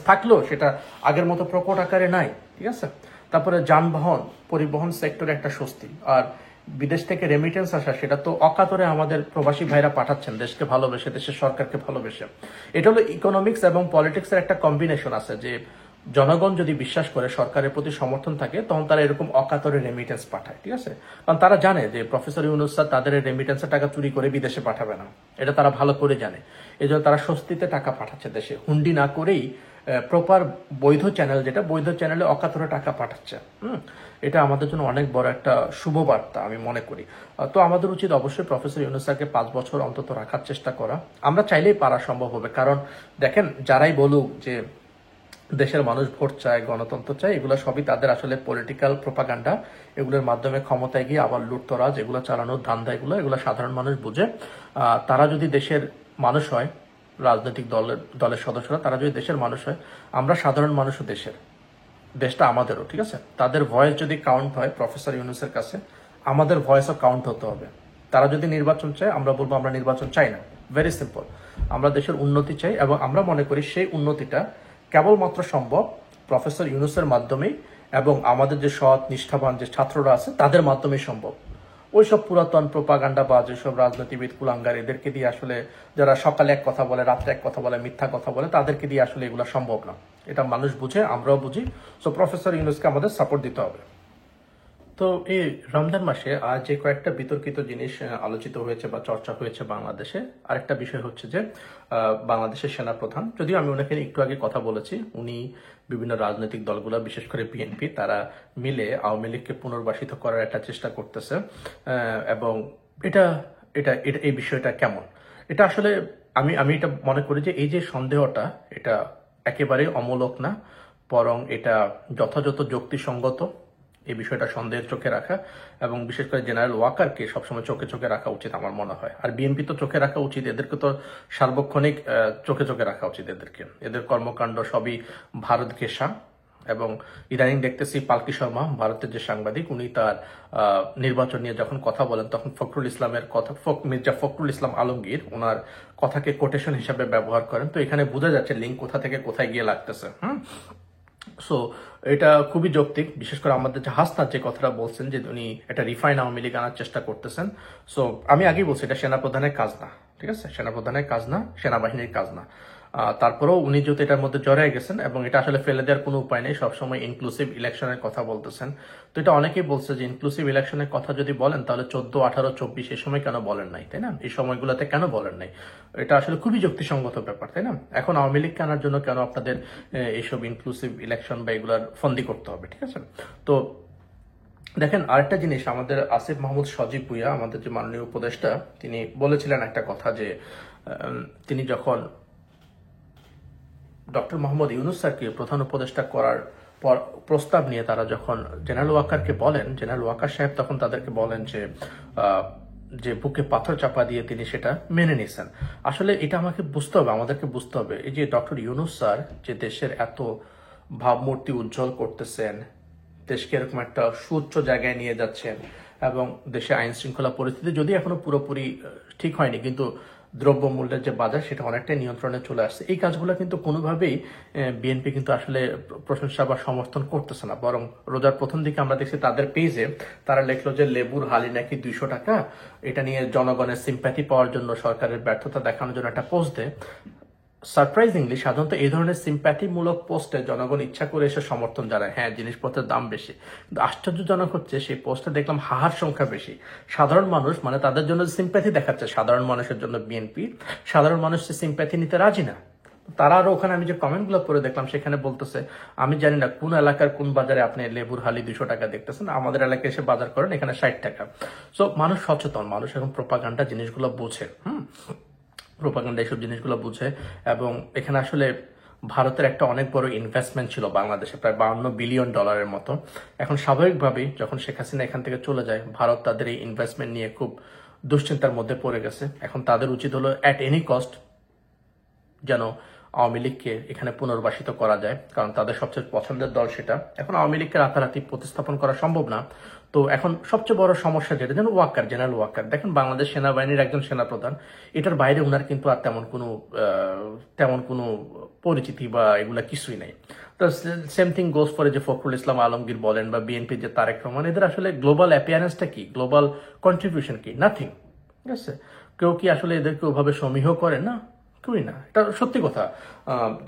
থাকলেও সেটা আগের মতো প্রকট আকারে নাই, ঠিক আছে? তারপরে যানবাহন, পরিবহন সেক্টরে একটা স্বস্তি। আর বিদেশ থেকে রেমিটেন্স আসা, সেটা তো অকাতরে আমাদের প্রবাসী ভাইরা পাঠাচ্ছেন, দেশকে ভালোবেসে, দেশের সরকারকে ভালোবেসে। এটা হলো ইকোনমিক্স এবং পলিটিক্সের একটা কম্বিনেশন আছে, যে জনগণ যদি বিশ্বাস করে, সরকারের প্রতি সমর্থন থাকে, তখন তারা এরকম অকাতরে রেমিটেন্স পাঠায়, ঠিক আছে? কারণ তারা জানে যে প্রফেসর ইউনূস স্যার তাদের রেমিটেন্সের টাকা চুরি করে বিদেশে পাঠাবে না, এটা তারা ভালো করে জানে। এই জন্য তারা স্বস্তিতে টাকা পাঠাচ্ছে দেশে, হুন্ডি না করেই প্রপার বৈধ চ্যানেল, যেটা বৈধ চ্যানেলে অকাতরে টাকা পাঠাচ্ছে। এটা আমাদের জন্য অনেক বড় একটা শুভ বার্তা আমি মনে করি। তো আমাদের উচিত অবশ্যই প্রফেসর ইউনূস স্যারকে 5 বছর অন্তত রাখার চেষ্টা করা। আমরা চাইলেই পারা সম্ভব হবে, কারণ দেখেন, যারাই বলুক যে দেশের মানুষ ভোট চায়, গণতন্ত্র চায়, এগুলো সবই তাদের আসলে পলিটিক্যাল প্রোপাগান্ডা। এগুলোর মাধ্যমে ক্ষমতায় গিয়ে আবার লুটতরাজ, এগুলো চালানোর ধান্দা, এগুলো সাধারণ মানুষ বুঝে। তারা যদি দেশের মানুষ হয়, রাজনৈতিক দলের সদস্যরা তারা যদি দেশের মানুষ হয়, আমরা সাধারণ মানুষও দেশটা আমাদেরও, ঠিক আছে? তাদের ভয়েস যদি কাউন্ট হয় প্রফেসর ইউনূসের কাছে, আমাদের ভয়েসও কাউন্ট হতে হবে। তারা যদি নির্বাচন চায়, আমরা বলবো আমরা নির্বাচন চাই না। Very simple. আমরা দেশের উন্নতি চাই, এবং আমরা মনে করি সেই উন্নতিটা কেবলমাত্র সম্ভব প্রফেসর ইউনূসের মাধ্যমেই, এবং আমাদের যে সৎ নিষ্ঠাবান যে ছাত্ররা আছে তাদের মাধ্যমেই সম্ভব। ওইসব পুরাতন প্রোপাগান্ডা বা যেসব রাজনীতিবিদ কুলাঙ্গার, এদেরকে দিয়ে আসলে, যারা সকালে এক কথা বলে রাত্রে এক কথা বলে, মিথ্যা কথা বলে, তাদেরকে দিয়ে আসলে এগুলো সম্ভব না। এটা মানুষ বুঝে, আমরাও বুঝি। সো প্রফেসর ইউনূসকে আমাদের সাপোর্ট দিতে হবে। তো এই রমজান মাসে আজ যে কয়েকটা বিতর্কিত জিনিস আলোচিত হয়েছে বা চর্চা হয়েছে বাংলাদেশে, আরেকটা বিষয় হচ্ছে যে বাংলাদেশের সেনাপ্রধান, যদিও আমি ওনাকে একটু আগে কথা বলেছি, উনি বিভিন্ন রাজনৈতিক দলগুলো, বিশেষ করে বিএনপি, তারা মিলে আওয়ামী লীগকে পুনর্বাসিত করার একটা চেষ্টা করতেছে। এবং এটা এটা এটা এই বিষয়টা কেমন, এটা আসলে আমি এটা মনে করি যে এই যে সন্দেহটা, এটা একেবারে অমূলক না, বরং এটা যথাযথ যুক্তিসঙ্গত। এই বিষয়টা সন্দেহের চোখে রাখা, এবং বিশেষ করে জেনারেল ওয়াকারকে সবসময় চোখে চোখে রাখা উচিত আমার মনে হয়। আর বিএনপি তো চোখে রাখা উচিত, এদেরকে তো সার্বক্ষণিক চোখে চোখে রাখা উচিত। এদের কর্মকাণ্ড সবই ভারত ঘেঁষা। এবং ইদানিং দেখতেছি পালকি শর্মা, ভারতের যে সাংবাদিক, উনি তার নির্বাচন নিয়ে যখন কথা বলেন, তখন ফখরুল ইসলামের কথা, মির্জা ফখরুল ইসলাম আলমগীর, ওনার কথাকে কোটেশন হিসাবে ব্যবহার করেন। তো এখানে বোঝা যাচ্ছে লিঙ্ক কোথা থেকে কোথায় গিয়ে লাগতেছে। সো এটা খুবই যৌক্তিক, বিশেষ করে আমাদের যে হাসনাত যে কথাটা বলছেন যে উনি একটা রিফাইন আওয়ামী লীগ আনার চেষ্টা করতেছেন। সো আমি আগেই বলছি, এটা সেনাপ্রধানের কাজ না, ঠিক আছে? সেনাপ্রধানের কাজ না, সেনাবাহিনীর কাজ না। তারপরেও উনি যেহেতু এটার মধ্যে জড়াই গেছেন, এবং এটা আসলে ফেলে দেওয়ার কোনো উপায় নেই, সবসময় ইনক্লুসিভ ইলেকশনের কথা বলতেছেন। তো এটা অনেকেই বলছে যে ইনক্লুসিভ ইলেকশনের কথা যদি বলেন, তাহলে 14, 18, 24 এই সময় কেন বলেন নাই, তাই না? এই সময়গুলোতে কেন বলেন নাই? এটা আসলে খুবই যুক্তিসঙ্গত ব্যাপার, তাই না? এখন আওয়ামী লীগকে আনার জন্য কেন আপনাদের এইসব ইনক্লুসিভ ইলেকশন বা এগুলার ফন্দি করতে হবে, ঠিক আছে? তো দেখেন, আরেকটা জিনিস, আমাদের আসিফ মাহমুদ সজীব ভুঁইয়া, আমাদের যে মাননীয় উপদেষ্টা, তিনি বলেছিলেন একটা কথা যে তিনি যখন ডক্টর মোহাম্মদ ইউনূস স্যারকে প্রধান উপদেষ্টা করার পর প্রস্তাব নিয়ে তারা যখন জেনারেল ওয়াকারকে বলেন, জেনারেল ওয়াকার সাহেব তখন তাদেরকে বলেন যে বুকে পাথর চাপা দিয়ে তিনি সেটা মেনে নিয়েছেন। আসলে এটা আমাকে বুঝতে হবে, আমাদেরকে বুঝতে হবে, এই যে ডক্টর ইউনূস স্যার যে দেশের এত ভাবমূর্তি উজ্জ্বল করতেছেন, দেশকে এরকম একটা সুউচ্চ জায়গায় নিয়ে যাচ্ছেন, এবং দেশে আইন শৃঙ্খলা পরিস্থিতি যদি এখনো পুরোপুরি ঠিক হয়নি, কিন্তু দ্রব্যমূল্যের যে বাজার, সেটা অনেকটাই নিয়ন্ত্রণে চলে আসছে। এই কাজগুলো কিন্তু কোনোভাবেই বিএনপি কিন্তু আসলে প্রশংসা বা সমর্থন করতেছে না। বরং রোজার প্রথম দিকে আমরা দেখছি তাদের পেজে তারা লিখলো যে লেবুর হালি নাকি 200 টাকা, এটা নিয়ে জনগণের সিম্প্যাথি পাওয়ার জন্য, সরকারের ব্যর্থতা দেখানোর জন্য একটা পোস্ট দেয়। সারপ্রাইজিংলি সাধারণত এই ধরনের সিম্প্যাথিমূলক পোস্টে জনগণ ইচ্ছা করে এসে সমর্থন জানায়, হ্যাঁ জিনিসপত্রের দাম বেশি, কিন্তু আশ্চর্যজনক হচ্ছে সেই পোস্টে দেখলাম হাহার সংখ্যা বেশি। সাধারণ মানুষ, মানে তাদের জন্য সিম্প্যাথি দেখাচ্ছে সাধারণ মানুষের জন্য বিএনপি, সাধারণ মানুষ সে সিম্প্যাথি নিতে রাজি না। তারা আরো ওখানে, আমি যে কমেন্টগুলো পড়ে দেখলাম, সেখানে বলতেছে, আমি জানি না কোন এলাকার কোন বাজারে আপনি লেবুর হালি 200 টাকা দেখতেছেন, আমাদের এলাকায় এসে বাজার করেন এখানে 60 টাকা। সো মানুষ সচেতন, মানুষ এখন প্রোপাগান্ডা জিনিসগুলো বোঝে, প্রোপাগান্ডা এইসব জিনিসগুলো বুঝে। এবং এখানে আসলে ভারতের একটা অনেক বড় ইনভেস্টমেন্ট ছিল বাংলাদেশে, প্রায় $52 বিলিয়ন মতো। এখন স্বাভাবিকভাবেই যখন শেখ হাসিনা এখান থেকে চলে যায়, ভারত তাদের এই ইনভেস্টমেন্ট নিয়ে খুব দুশ্চিন্তার মধ্যে পড়ে গেছে। এখন তাদের উচিত হলো অ্যাট এনি কস্ট যেন আওয়ামী লীগকে এখানে পুনর্বাসিত করা যায়, কারণ তাদের সবচেয়ে পছন্দের দল সেটা। এখন আওয়ামী লীগকে রাতারাতি প্রতিস্থাপন করা সম্ভব না। তো এখন সবচেয়ে বড় সমস্যা যেটা, যেন ওয়াকার, জেনারেল ওয়াকার, দেখেন বাংলাদেশ সেনাবাহিনীর একজন সেনাপ্রধান, এটার বাইরে ওনার কিন্তু আর তেমন কোনো পরিচিতি বা এগুলা কিছুই নাই। তো সেম থিং গোস ফর যে ফখরুল ইসলাম আলমগীর বলেন বা বিএনপি যে তারেক রহমান, এদের আসলে গ্লোবাল অ্যাপিয়ারেন্সটা কি, গ্লোবাল কন্ট্রিবিউশন কি? নাথিং, ঠিক আছে? কেউ কি আসলে এদেরকে ওভাবে সমীহ করে? না, কেউই না, এটা সত্যি কথা।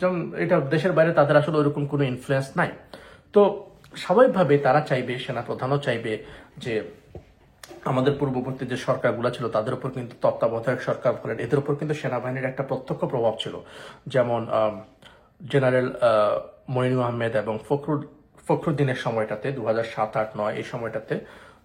যেমন এটা দেশের বাইরে তাদের আসলে ওইরকম কোনো ইনফ্লুয়েন্স নাই। তো স্বাভাবিকভাবে তারা চাইবে, সেনাপ্রধানও চাইবে যে আমাদের পূর্ববর্তী যে সরকারগুলো ছিল তাদের উপর কিন্তু তত্ত্বাবধায়ক সরকার বলেন, এদের উপর কিন্তু সেনাবাহিনীর একটা প্রত্যক্ষ প্রভাব ছিল। যেমন জেনারেল মইনু আহমেদ এবং ফখরুদ্দিনের সময়টাতে 2007, 2008, 2009 এই সময়টাতে,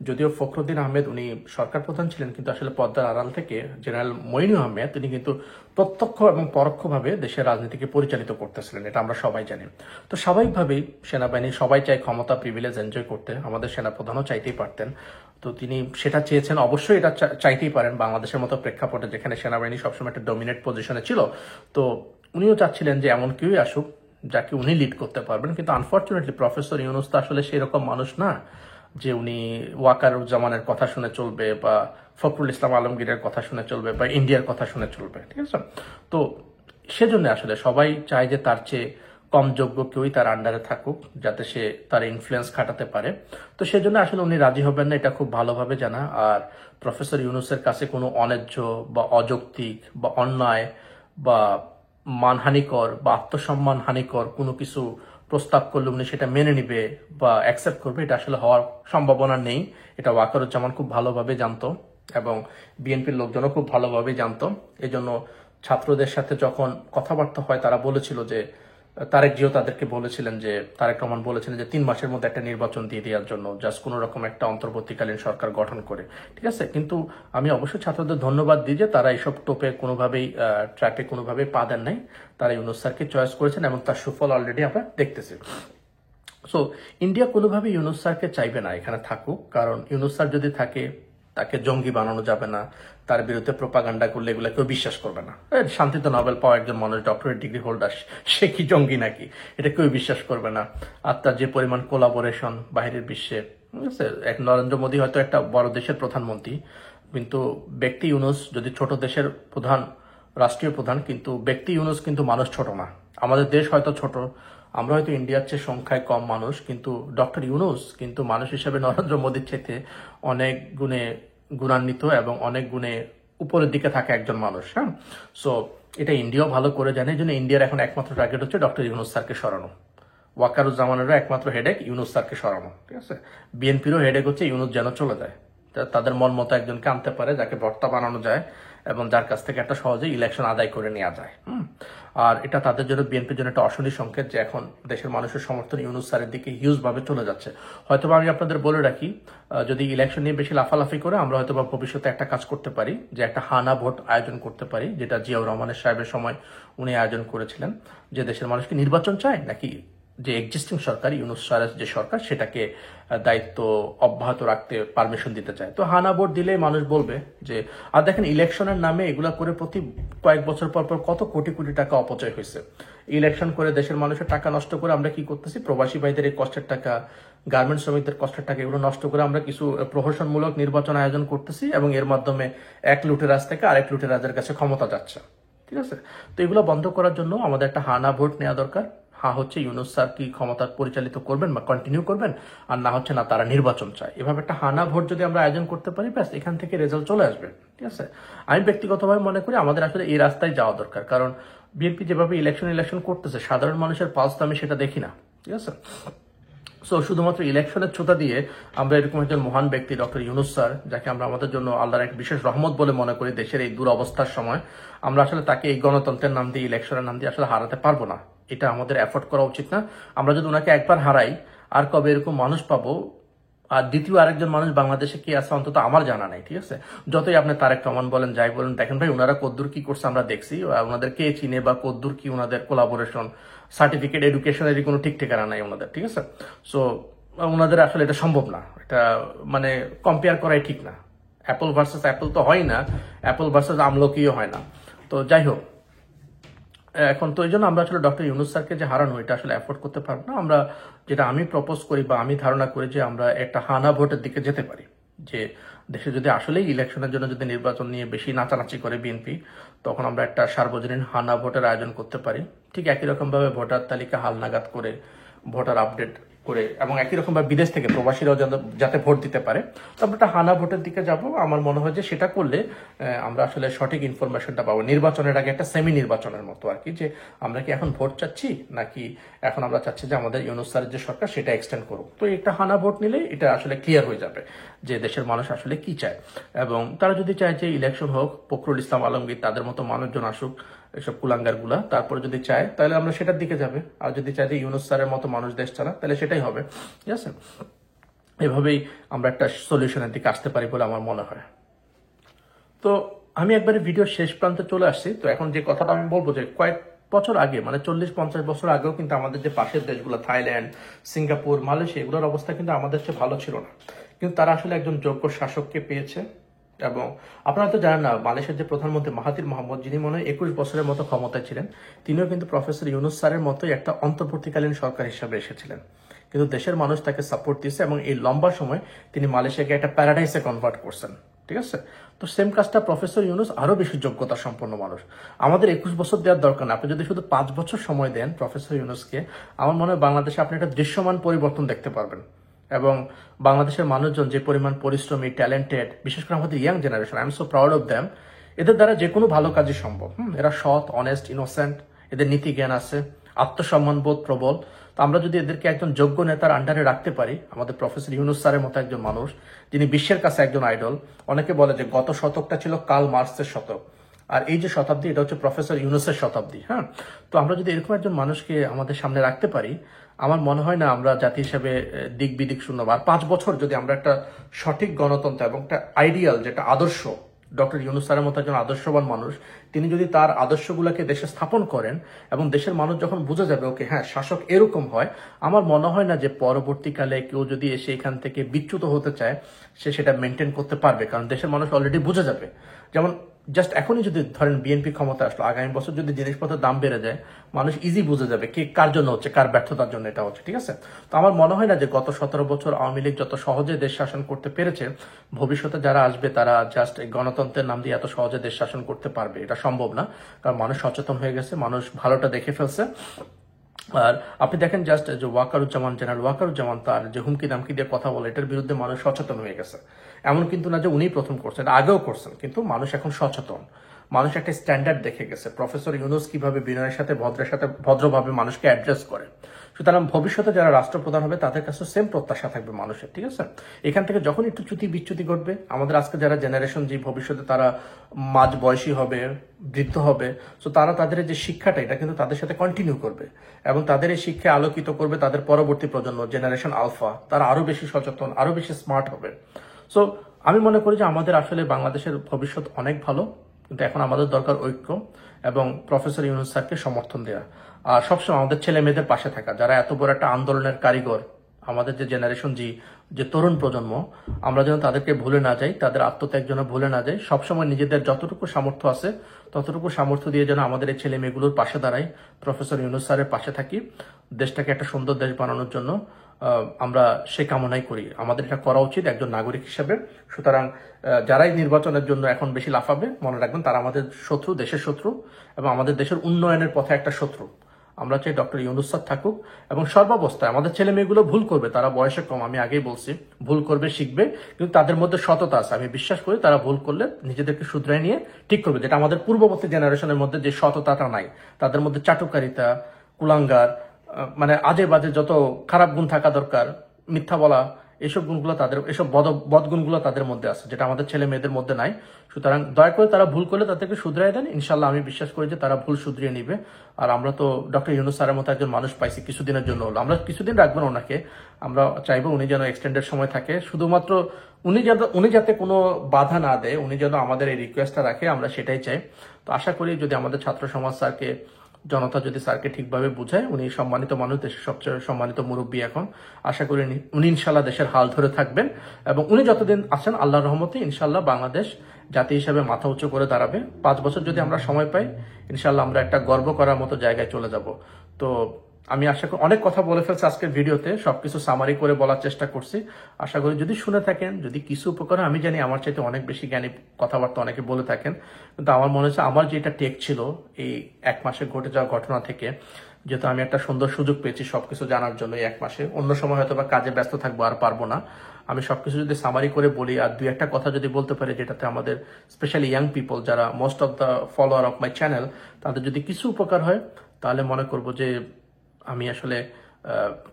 যদিও ফখরুদ্দিন আহমেদ উনি সরকার প্রধান ছিলেন, কিন্তু আসলে পদ্মার আড়াল থেকে জেনারেল মইনু আহমেদ তিনি কিন্তু প্রত্যক্ষ এবং পরোক্ষভাবে দেশের রাজনীতিকে পরিচালিত করতেছিলেন, এটা আমরা সবাই জানি। তো স্বাভাবিকভাবেই সেনাবাহিনী সবাই চায় ক্ষমতা, প্রিভিলেজ এনজয় করতে, আমাদের সেনাপ্রধানও চাইতেই পারতেন। তো তিনি সেটা চেয়েছেন, অবশ্যই এটা চাইতেই পারেন বাংলাদেশের মতো প্রেক্ষাপটে যেখানে সেনাবাহিনী সবসময় একটা ডমিনেট পজিশনে ছিল। তো উনিও চাচ্ছিলেন যে এমন কেউই আসুক যাকে উনি লিড করতে পারবেন। কিন্তু আনফর্চুনেটলি প্রফেসর ইউনূস তো আসলে সেরকম মানুষ না যে উনি ওয়াকারুজ্জামানের কথা শুনে চলবে বা ফখরুল ইসলাম আলমগীরের কথা শুনে চলবে বা ইন্ডিয়ার কথা শুনে চলবে, ঠিক আছে। তো সেজন্য আসলে সবাই চায় যে তার চেয়ে কম যোগ্য কেউই তার আন্ডারে থাকুক, যাতে সে তার ইনফ্লুয়েন্স খাটাতে পারে। তো সেজন্য আসলে উনি রাজি হবেন না, এটা খুব ভালোভাবে জানা। আর প্রফেসর ইউনূসের কাছে কোনো অন্যায্য বা অযৌক্তিক বা অন্যায় বা মানহানিকর বা আত্মসম্মান হানিকর কোনো কিছু প্রস্তাব করলে উনি সেটা মেনে নিবে বা অ্যাকসেপ্ট করবে, এটা আসলে হওয়ার সম্ভাবনা নেই। এটা ওয়াকারুজ্জামান খুব ভালোভাবে জানতো এবং বিএনপির লোকজনও খুব ভালোভাবে জানতো। এই জন্য ছাত্রদের সাথে যখন কথাবার্তা হয় তারা বলেছিল যে তারেক জিও তাদেরকে বলেছিলেন যে তারেক রহমান বলেছিলেন যে 3 মাসের মধ্যে একটা নির্বাচন দিয়ে দেওয়ার জন্য, জাস্ট কোনো রকম একটা অন্তর্বর্তীকালীন সরকার গঠন করে, ঠিক আছে। কিন্তু আমি অবশ্যই ছাত্রদের ধন্যবাদ দিই যে তারা এইসব টোপে কোনোভাবেই ট্র্যাপে কোনোভাবেই পা দেন নাই, তারা ইউনূস স্যারকে চয়েস করেছেন এবং তার সুফল অলরেডি আমরা দেখতেছি। সো ইন্ডিয়া কোনোভাবেই ইউনূস স্যারকে চাইবে না এখানে থাকুক, কারণ ইউনূস স্যার যদি থাকে তাকে জঙ্গি বানানো যাবে না, তার বিরুদ্ধে প্রোপাগান্ডা করলে এগুলো কেউ বিশ্বাস করবে না। শান্তিতে নোবেল পাওয়া একজন মানুষ, ডক্টরেট ডিগ্রি হোল্ডার, সে কি জঙ্গি নাকি, এটা কেউ বিশ্বাস করবে না। আর তার যে পরিমাণ কোলাবোরেশন বাইরের বিশ্বে, ঠিক আছে। এক নরেন্দ্র মোদী হয়তো একটা বড় দেশের প্রধানমন্ত্রী, কিন্তু ব্যক্তি ইউনূস যদি ছোট দেশের প্রধান, রাষ্ট্রীয় প্রধান, কিন্তু ব্যক্তি ইউনূস কিন্তু মানুষ ছোট না। আমাদের দেশ হয়তো ছোট, আমরা হয়তো ইন্ডিয়ার চেয়ে সংখ্যায় কম মানুষ, কিন্তু ডক্টর ইউনূস কিন্তু মানুষ হিসেবে নরেন্দ্র মোদীর চাইতে অনেক গুণে গুণান্বিত এবং অনেক গুণে উপরের দিকে থাকা একজন মানুষ। হ্যাঁ, সো এটা ইন্ডিয়াও ভালো করে জানে। এই জন্য ইন্ডিয়ার এখন একমাত্র টার্গেট হচ্ছে ডক্টর ইউনূস স্যারকে সরানো। ওয়াকারুজ্জামানেরও একমাত্র হেডেক ইউনূস স্যারকে সরানো, ঠিক আছে। বিএনপিরও হেডেক হচ্ছে ইউনূস যেন চলে যায়, তাদের মন মতো একজনকে আনতে পারে যাকে ভর্তা বানানো যায় এবং যার কাছ থেকে একটা সহজে ইলেকশন আদায় করে নেওয়া যায়। আর এটা তাদের জন্য, বিএনপির জন্য একটা অশনি সংকেত যে এখন দেশের মানুষের সমর্থন ইউনূস স্যারের দিকে হিউজ ভাবে চলে যাচ্ছে। হয়তোবা আমি আপনাদের বলে রাখি, যদি ইলেকশন নিয়ে বেশি লাফালাফি করে আমরা হয়তোবা ভবিষ্যতে একটা কাজ করতে পারি, যে একটা হানা ভোট আয়োজন করতে পারি, যেটা জিয়াউর রহমানের সাহেবের সময় উনি আয়োজন করেছিলেন, যে দেশের মানুষকে নির্বাচন চায় নাকি যে এক্সিস্টিং সরকার ইউনূস স্যারের যে সরকার সেটাকে দায়িত্ব অব্যাহত রাখতে পারমিশন দিতে চায়। তো হানা ভোট দিলে মানুষ বলবে যে, আর দেখেন ইলেকশনের নামে এগুলা করে প্রতি কয়েক বছর পর পর কত কোটি কোটি টাকা অপচয় হয়েছে। ইলেকশন করে দেশের মানুষের টাকা নষ্ট করে আমরা কি করতেছি, প্রবাসী ভাইদের এই কষ্টের টাকা, গার্মেন্টস শ্রমিকদের কষ্টের টাকা, এগুলো নষ্ট করে আমরা কিছু প্রহসনমূলক নির্বাচন আয়োজন করতেছি এবং এর মাধ্যমে এক লুটেরাজ থেকে আরেক লুটেরাজের কাছে ক্ষমতা যাচ্ছে, ঠিক আছে। তো এগুলো বন্ধ করার জন্য আমাদের একটা হানা ভোট নেওয়া দরকার। হ্যাঁ হচ্ছে ইউনূস স্যার কি ক্ষমতা পরিচালিত করবেন বা কন্টিনিউ করবেন, আর না হচ্ছে না তারা নির্বাচন চায়। এভাবে একটা হানা ভোট যদি আমরা আয়োজন করতে পারি, ব্যাস এখান থেকে রেজাল্ট চলে আসবে, ঠিক আছে। আমি ব্যক্তিগতভাবে মনে করি আমাদের আসলে এই রাস্তায় যাওয়া দরকার, কারণ বিএনপি যেভাবে ইলেকশন করতেছে সাধারণ মানুষের পালস তো আমি সেটা দেখি না, ঠিক আছে। সো শুধুমাত্র ইলেকশনের ছোটা দিয়ে আমরা এরকম একজন মহান ব্যক্তি ডক্টর ইউনূস স্যার, যাকে আমরা আমাদের জন্য আল্লাহর এক বিশেষ রহমত বলে মনে করি দেশের এই দুরবস্থার সময়, আমরা আসলে তাকে এই গণতন্ত্রের নাম দিয়ে, ইলেকশনের নাম দিয়ে আসলে হারাতে পারবো না। এটা আমাদের এফোর্ট করা উচিত না। আমরা যদি ওনাকে একবার হারাই, আর কবে এরকম মানুষ পাবো? আর দ্বিতীয় আরেকজন মানুষ বাংলাদেশে কি আছে অন্তত আমার জানা নাই, ঠিক আছে। যতই আপনি তারেক রহমান বলেন, যাই বলেন, দেখেন ভাই ওনারা কদ্দুর কি করছে আমরা দেখছি, ওনাদের কে চিনে বা কদ্দুর কি ওনাদের কোলাবোরেশন, সার্টিফিকেট, এডুকেশনের কোনো ঠিক ঠিকানা নাই ওনাদের, ঠিক আছে। সো ওনাদের আসলে এটা সম্ভব না, এটা মানে কম্পেয়ার করাই ঠিক না। অ্যাপল ভার্সেস অ্যাপল তো হয় না, অ্যাপল ভার্সেস আমলকিও হয় না। তো যাই হোক, এখন তো এই জন্য আমরা আসলে ডক্টর ইউনূস স্যারকে যে হারানো, এটা আসলে অ্যাফোর্ড করতে পারবো না। আমরা যেটা আমি প্রপোজ করি বা আমি ধারণা করি যে আমরা একটা হানা ভোটের দিকে যেতে পারি, যে দেশে যদি আসলেই ইলেকশনের জন্য যদি নির্বাচন নিয়ে বেশি নাচানাচি করে বিএনপি, তখন আমরা একটা সার্বজনীন হানা ভোটের আয়োজন করতে পারি। ঠিক একই রকম ভাবে ভোটার তালিকা হালনাগাদ করে, ভোটার আপডেট করে এবং একই রকম বা বিদেশ থেকে প্রবাসীরাও যাতে ভোট দিতে পারে। তো আমরা একটা হানা ভোটের দিকে যাব। আমার মনে হয় যে সেটা করলে আমরা আসলে সঠিক ইনফরমেশনটা পাবো। নির্বাচনের আগে একটা সেমি নির্বাচনের মতো আর কি, যে আমরা কি এখন ভোট চাচ্ছি নাকি এখন আমরা চাচ্ছি যে আমাদের ইউনূস স্যারের যে সরকার সেটা এক্সটেন্ড করুক। তো একটা হানা ভোট নিলে এটা আসলে ক্লিয়ার হয়ে যাবে যে দেশের মানুষ আসলে কি চায়। এবং তারা যদি চায় যে ইলেকশন হোক, ফখরুল ইসলাম আলমগীর তাদের মতো মানুষজন আসুক, এসব কুলাঙ্গার গুলা, তারপরে যদি চায় তাহলে আমরা সেটার দিকে যাবে। আর যদি চাই যে ইউনূস স্যারের মতো মানুষ দেশ চালাক, তাহলে সেটাই হবে। ঠিক আছে, এভাবেই আমরা একটা সলিউশনের দিকে আসতে পারি বলে আমার মনে হয়। তো আমি একবারে ভিডিও শেষ প্রান্তে চলে আসছি। তো এখন যে কথাটা আমি বলবো, যে কয়েক বছর আগে, মানে 40-50 বছর আগেও কিন্তু আমাদের যে পাশের দেশগুলো থাইল্যান্ড, সিঙ্গাপুর, মালয়েশিয়া, এগুলোর অবস্থা কিন্তু আমাদের চেয়ে ভালো ছিল না। কিন্তু তারা আসলে একজন যোগ্য শাসককে পেয়েছে। এবং আপনারা তো জানেন না, মালয়েশিয়ার যে প্রধানমন্ত্রী মাহাথির মোহাম্মদ, যিনি মনে হয় 21 বছরের মতো ক্ষমতায় ছিলেন, তিনিও কিন্তু প্রফেসর ইউনূস স্যারের মতোই একটা অন্তর্বর্তীকালীন সরকার হিসাবে এসেছিলেন। কিন্তু দেশের মানুষ তাকে সাপোর্ট দিয়েছে এবং এই লম্বা সময় তিনি মালয়েশিয়াকে একটা প্যারাডাইসে কনভার্ট করছেন। ঠিক আছে, তো সেম কাজটা প্রফেসর ইউনূস আরো বেশি যোগ্যতা সম্পন্ন মানুষ। আমাদের 21 বছর দেওয়ার দরকার না, আপনি যদি শুধু 5 বছর সময় দেন প্রফেসর ইউনূসকে, আমার মনে হয় বাংলাদেশে আপনি একটা দৃশ্যমান পরিবর্তন দেখতে পারবেন। এবং বাংলাদেশের মানুষজন যে পরিমাণ পরিশ্রমী, ট্যালেন্টেড, বিশেষ করে আমাদের young generation, I am so proud of them. এদের দ্বারা যে কোনো ভালো কাজই সম্ভব। এরা সৎ, অনেস্ট, ইনোসেন্ট, এদের নীতি জ্ঞান আছে, আত্মসম্মান বোধ প্রবল। তো আমরা যদি এদেরকে একজন যোগ্য নেতার আন্ডারে রাখতে পারি, আমাদের প্রফেসর ইউনূস স্যারের মতো একজন মানুষ, যিনি বিশ্বের কাছে একজন আইডল। অনেকে বলে যে গত শতকটা ছিল কার্ল মার্কসের শতক, আর এই যে শতাব্দী, এটা হচ্ছে প্রফেসর ইউনূসের শতাব্দী। হ্যাঁ, তো আমরা যদি এরকম একজন মানুষকে আমাদের সামনে রাখতে পারি, আমার মনে হয় না আমরা জাতি হিসেবে দিক বিদিক শূন্য। আর 5 বছর যদি আমরা একটা সঠিক গণতন্ত্র এবং একটা আইডিয়াল, যেটা আদর্শ, ডক্টর ইউনূস স্যারের মতো একজন আদর্শবান মানুষ, তিনি যদি তার আদর্শগুলোকে দেশে স্থাপন করেন এবং দেশের মানুষ যখন বুঝে যাবে ওকে হ্যাঁ শাসক এরকম হয়, আমার মনে হয় না যে পরবর্তীকালে কেউ যদি এসে এখান থেকে বিচ্যুত হতে চায় সে সেটা মেনটেন করতে পারবে। কারণ দেশের মানুষ অলরেডি বুঝে যাবে। যেমন জাস্ট এখনই যদি ধরেন বিএনপি ক্ষমতা আসলো, আগামী বছর যদি জিনিসপত্রের দাম বেড়ে যায়, মানুষ ইজি বুঝে যাবে কি কার জন্য হচ্ছে, কার ব্যর্থতার জন্য এটা হচ্ছে। ঠিক আছে, তো আমার মনে হয় না যে গত 17 বছর আওয়ামী লীগ যত সহজে দেশ শাসন করতে পেরেছে, ভবিষ্যতে যারা আসবে তারা জাস্ট গণতন্ত্রের নাম দিয়ে এত সহজে দেশ শাসন করতে পারবে, এটা সম্ভব না। কারণ মানুষ সচেতন হয়ে গেছে, মানুষ ভালোটা দেখে ফেলছে। আর আপনি দেখেন জাস্ট যে ওয়াকারুজ্জামান, জেনারেল ওয়াকারুজ্জামান, তার যে হুমকি দামকি দিয়ে কথা বলে, এটার বিরুদ্ধে মানুষ সচেতন হয়ে গেছে। এমন কিন্তু না যে উনি প্রথম করছেন, এটা আগেও করছেন, কিন্তু মানুষ এখন সচেতন। মানুষ একটা স্ট্যান্ডার্ড দেখে গেছে প্রফেসর ইউনূস কিভাবে বিনয়ের সাথে ভদ্রভাবে মানুষকে অ্যাড্রেস করে। সুতরাং ভবিষ্যতে যারা রাষ্ট্রপ্রধান হবে তাদের কাছে সেম প্রত্যাশা থাকবে মানুষের। ঠিক আছে, এখান থেকে যখন একটু চ্যুতি বিচ্যুতি ঘটবে, আমাদের আজকে যারা জেনারেশন, যে ভবিষ্যতে তারা মাঝ বয়সী হবে, বৃদ্ধ হবে, তো তারা তাদের যে শিক্ষাটা, এটা কিন্তু তাদের সাথে কন্টিনিউ করবে এবং তাদের এই শিক্ষায় আলোকিত করবে তাদের পরবর্তী প্রজন্ম, জেনারেশন আলফা। তারা আরো বেশি সচেতন, আরো বেশি স্মার্ট হবে। সো আমি মনে করি যে আমাদের আসলে বাংলাদেশের ভবিষ্যৎ অনেক ভালো, কিন্তু এখন আমাদের দরকার ঐক্য এবং প্রফেসর ইউনূস স্যারকে সমর্থন দেওয়া। আর সবসময় আমাদের ছেলে মেয়েদের পাশে থাকা, যারা এত বড় একটা আন্দোলনের কারিগর, আমাদের যে জেনারেশন, যে তরুণ প্রজন্ম, আমরা যেন তাদেরকে ভুলে না যাই, তাদের আত্মত্যাগ যেন ভুলে না যাই। সবসময় নিজেদের যতটুকু সামর্থ্য আছে ততটুকু সামর্থ্য দিয়ে যেন আমাদের এই ছেলে মেয়েগুলোর পাশে দাঁড়াই, প্রফেসর ইউনূস স্যারের পাশে থাকি, দেশটাকে একটা সুন্দর দেশ বানানোর জন্য আমরা সে কামনাই করি। আমাদের এটা করা উচিত একজন নাগরিক হিসেবে। সুতরাং যারাই নির্বাচনের জন্য এখন বেশি লাফাবে, মনে রাখবেন তারা আমাদের শত্রু, দেশের শত্রু এবং আমাদের দেশের উন্নয়নের পথে একটা শত্রু। আমরা চাই ডক্টর ইউনূস স্যার থাকুক এবং সর্বাবস্থায় আমাদের ছেলে মেয়েগুলো ভুল করবে, তারা বয়সে কম, আমি আগেই বলছি, ভুল করবে, শিখবে, কিন্তু তাদের মধ্যে সততা আছে। আমি বিশ্বাস করি তারা ভুল করলে নিজেদেরকে শুধরাই নিয়ে ঠিক করবে, যেটা আমাদের পূর্ববর্তী জেনারেশনের মধ্যে যে সততাটা নাই, তাদের মধ্যে চাটুকারিতা, কুলাঙ্গার, মানে আজে বাজে যত খারাপ গুণ থাকা দরকার, মিথ্যা বলা, এইসব গুণগুলো তাদের, এইসব বদগুণগুলো তাদের মধ্যে আছে, যেটা আমাদের ছেলে মেয়েদের মধ্যে নাই। সুতরাং দয়া করে তারা ভুল করলে তাদেরকে শুধরাই দেন, ইনশাল্লাহ আমি বিশ্বাস করি যে তারা ভুল শুধরিয়ে নিবে। আর আমরা তো ডক্টর ইউনূস স্যারের মতো একজন মানুষ পাইছি কিছুদিনের জন্য হলো, আমরা কিছুদিন রাখবেন ওনাকে, আমরা চাইবো উনি যেন এক্সটেন্ডেড সময় থাকে, শুধুমাত্র উনি যাতে কোনো বাধা না দেয়, উনি যেন আমাদের এই রিকোয়েস্টটা রাখে, আমরা সেটাই চাই। তো আশা করি যদি আমাদের ছাত্র সমাজ স্যারকে, জনতা যদি স্যারকে ঠিকভাবে বুঝায়, উনি সম্মানিত মানুষ, দেশের সবচেয়ে সম্মানিত মুরব্বী এখন, আশা করি উনি ইনশাল্লাহ দেশের হাল ধরে থাকবেন এবং উনি যতদিন আছেন আল্লাহর রহমতে ইনশাল্লাহ বাংলাদেশ জাতি হিসাবে মাথা উঁচু করে দাঁড়াবে। 5 বছর যদি আমরা সময় পাই, ইনশাল্লাহ আমরা একটা গর্ব করার মতো জায়গায় চলে যাব। তো আমি আশা করি, অনেক কথা বলে ফেলছি আজকের ভিডিওতে, সবকিছু সামারি করে বলার চেষ্টা করছি। আশা করি যদি শুনে থাকেন, যদি কিছু উপকার, আমি জানি আমার চাইতে অনেক বেশি জ্ঞানী কথাবার্তা অনেকে বলে থাকেন, কিন্তু আমার মনে হচ্ছে আমার যেটা টেক ছিল এই 1 মাসে ঘটে যাওয়া ঘটনা থেকে, যেহেতু আমি একটা সুন্দর সুযোগ পেয়েছি সবকিছু জানার জন্য এই 1 মাসে। অন্য সময় হয়তো বা কাজে ব্যস্ত থাকবো, আর পারবো না। আমি সবকিছু যদি সামারি করে বলি আর 2-1টা কথা যদি বলতে পারি, যেটাতে আমাদের স্পেশালি ইয়াং পিপল যারা most of the follower of my channel, তাদের যদি কিছু উপকার হয়, তাহলে মনে করবো যে আমি আসলে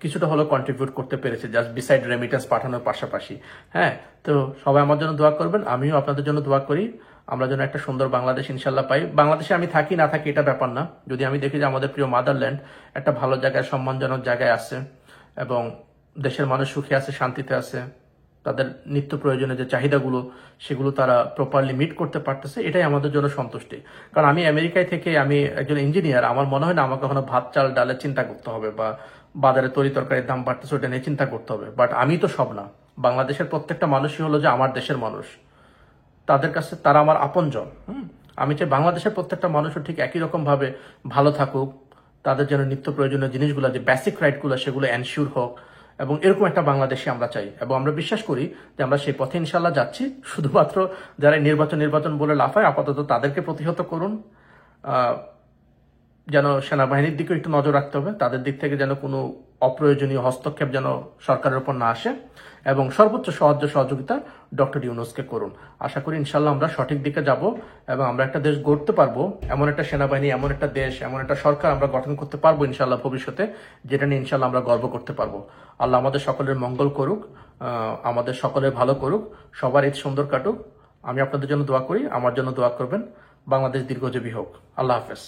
কিছুটা হলেও কন্ট্রিবিউট করতে পেরেছি, জাস্ট বিসাইড রেমিটেন্স পাঠানোর পাশাপাশি। হ্যাঁ, তো সবাই আমার জন্য দোয়া করবেন, আমিও আপনাদের জন্য দোয়া করি। আমরা যেন একটা সুন্দর বাংলাদেশ ইনশাল্লাহ পাই। বাংলাদেশে আমি থাকি না থাকি এটা ব্যাপার না, যদি আমি দেখি যে আমাদের প্রিয় মাদারল্যান্ড একটা ভালো জায়গায়, সম্মানজনক জায়গায় আছে এবং দেশের মানুষ সুখে আছে, শান্তিতে আছে, তাদের নিত্য প্রয়োজনীয় যে চাহিদাগুলো সেগুলো তারা প্রপারলি মিট করতে পারতেছে, এটাই আমাদের জন্য সন্তুষ্টি। কারণ আমি আমেরিকায় থেকে, আমি একজন ইঞ্জিনিয়ার, আমার মনে হয় না আমাকে কখনো ভাত চাল ডালের চিন্তা করতে হবে বা বাজারে তরি তরকারির দাম বাড়তেছে ওটা নিয়ে চিন্তা করতে হবে। বাট আমি তো সব না, বাংলাদেশের প্রত্যেকটা মানুষই হলো যে আমার দেশের মানুষ, তাদের কাছে তারা আমার আপনজন। আমি চাই বাংলাদেশের প্রত্যেকটা মানুষও ঠিক একই রকম ভাবে ভালো থাকুক, তাদের যেন নিত্য প্রয়োজনীয় জিনিসগুলো, যে বেসিক রাইটগুলো, সেগুলো এনশিওর হোক, এবং এরকম একটা বাংলাদেশে আমরা চাই। এবং আমরা বিশ্বাস করি যে আমরা সেই পথে ইনশাল্লাহ যাচ্ছি। শুধুমাত্র যারা নির্বাচন বলে লাফায়, আপাতত তাদেরকে প্রতিহত করুন। যেন সেনাবাহিনীর দিকেও একটু নজর রাখতে হবে, তাদের দিক থেকে যেন কোনো অপ্রয়োজনীয় হস্তক্ষেপ যেন সরকারের উপর না আসে, এবং সর্বোচ্চ সাহায্য সহযোগিতা ডক্টর ইউনূসকে করুন। আশা করি ইনশাল্লাহ আমরা সঠিক দিকে যাব এবং আমরা একটা দেশ গড়তে পারবো, এমন একটা সেনাবাহিনী, এমন একটা দেশ, এমন একটা সরকার আমরা গঠন করতে পারবো ইনশাল্লাহ ভবিষ্যতে, যেটা নিয়ে ইনশাল্লাহ আমরা গর্ব করতে পারবো। আল্লাহ আমাদের সকলের মঙ্গল করুক, আমাদের সকলের ভালো করুক, সবার ঈদ সুন্দর কাটুক। আমি আপনাদের জন্য দোয়া করি, আমার জন্য দোয়া করবেন। বাংলাদেশ দীর্ঘজীবী হোক। আল্লাহ হাফেজ।